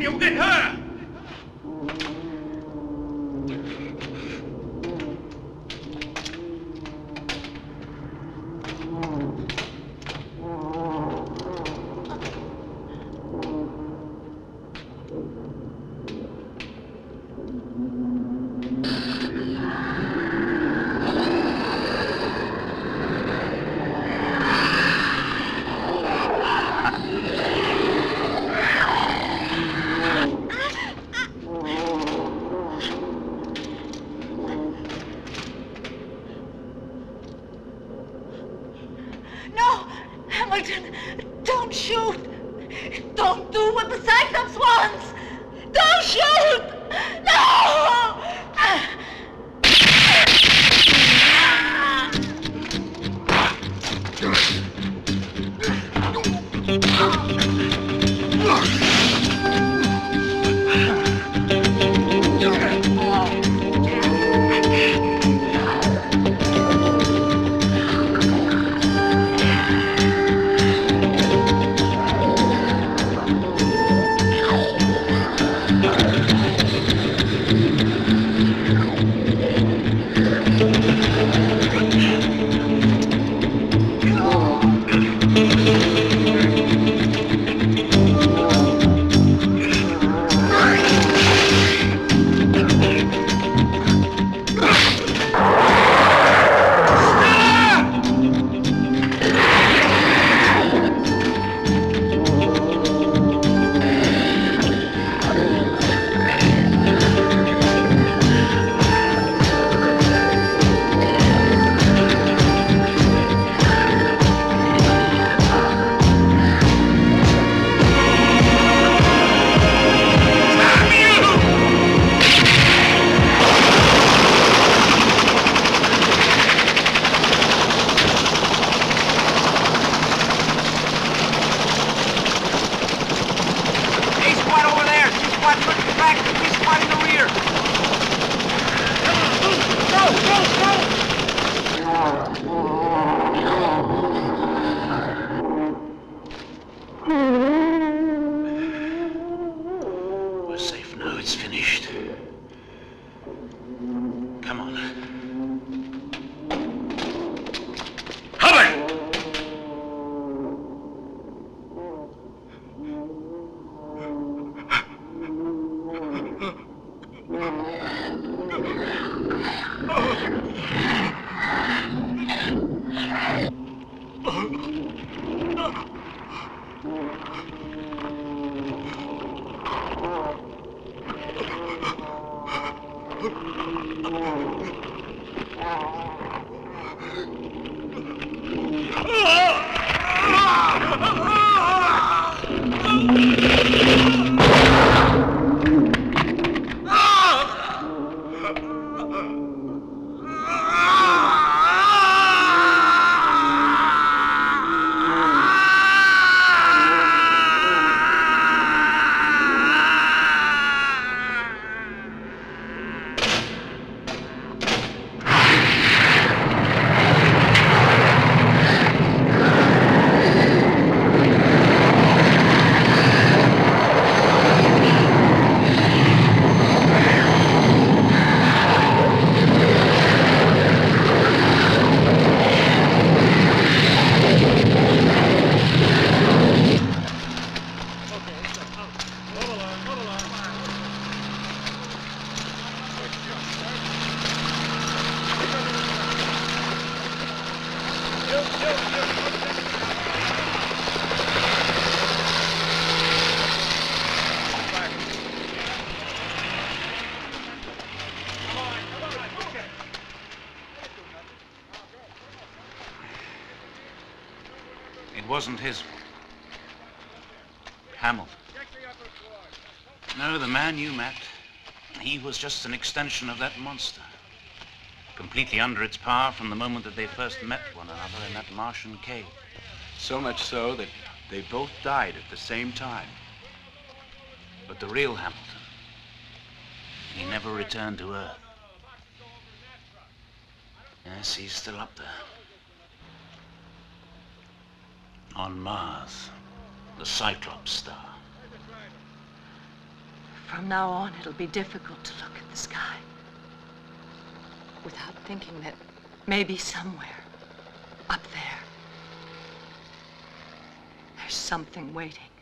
You and her! No! Hamilton, don't shoot! Don't do what the Cyclops wants! Don't shoot! No! We're safe now. It's finished. Come on. Hubbard! It wasn't his fault. Hamilton. No, the man you met, he was just an extension of that monster. Completely under its power from the moment that they first met one another in that Martian cave. So much so that they both died at the same time. But the real Hamilton, he never returned to Earth. Yes, he's still up there. On Mars, the Cyclops star. From now on, it'll be difficult to look at the sky without thinking that maybe somewhere up there, there's something waiting.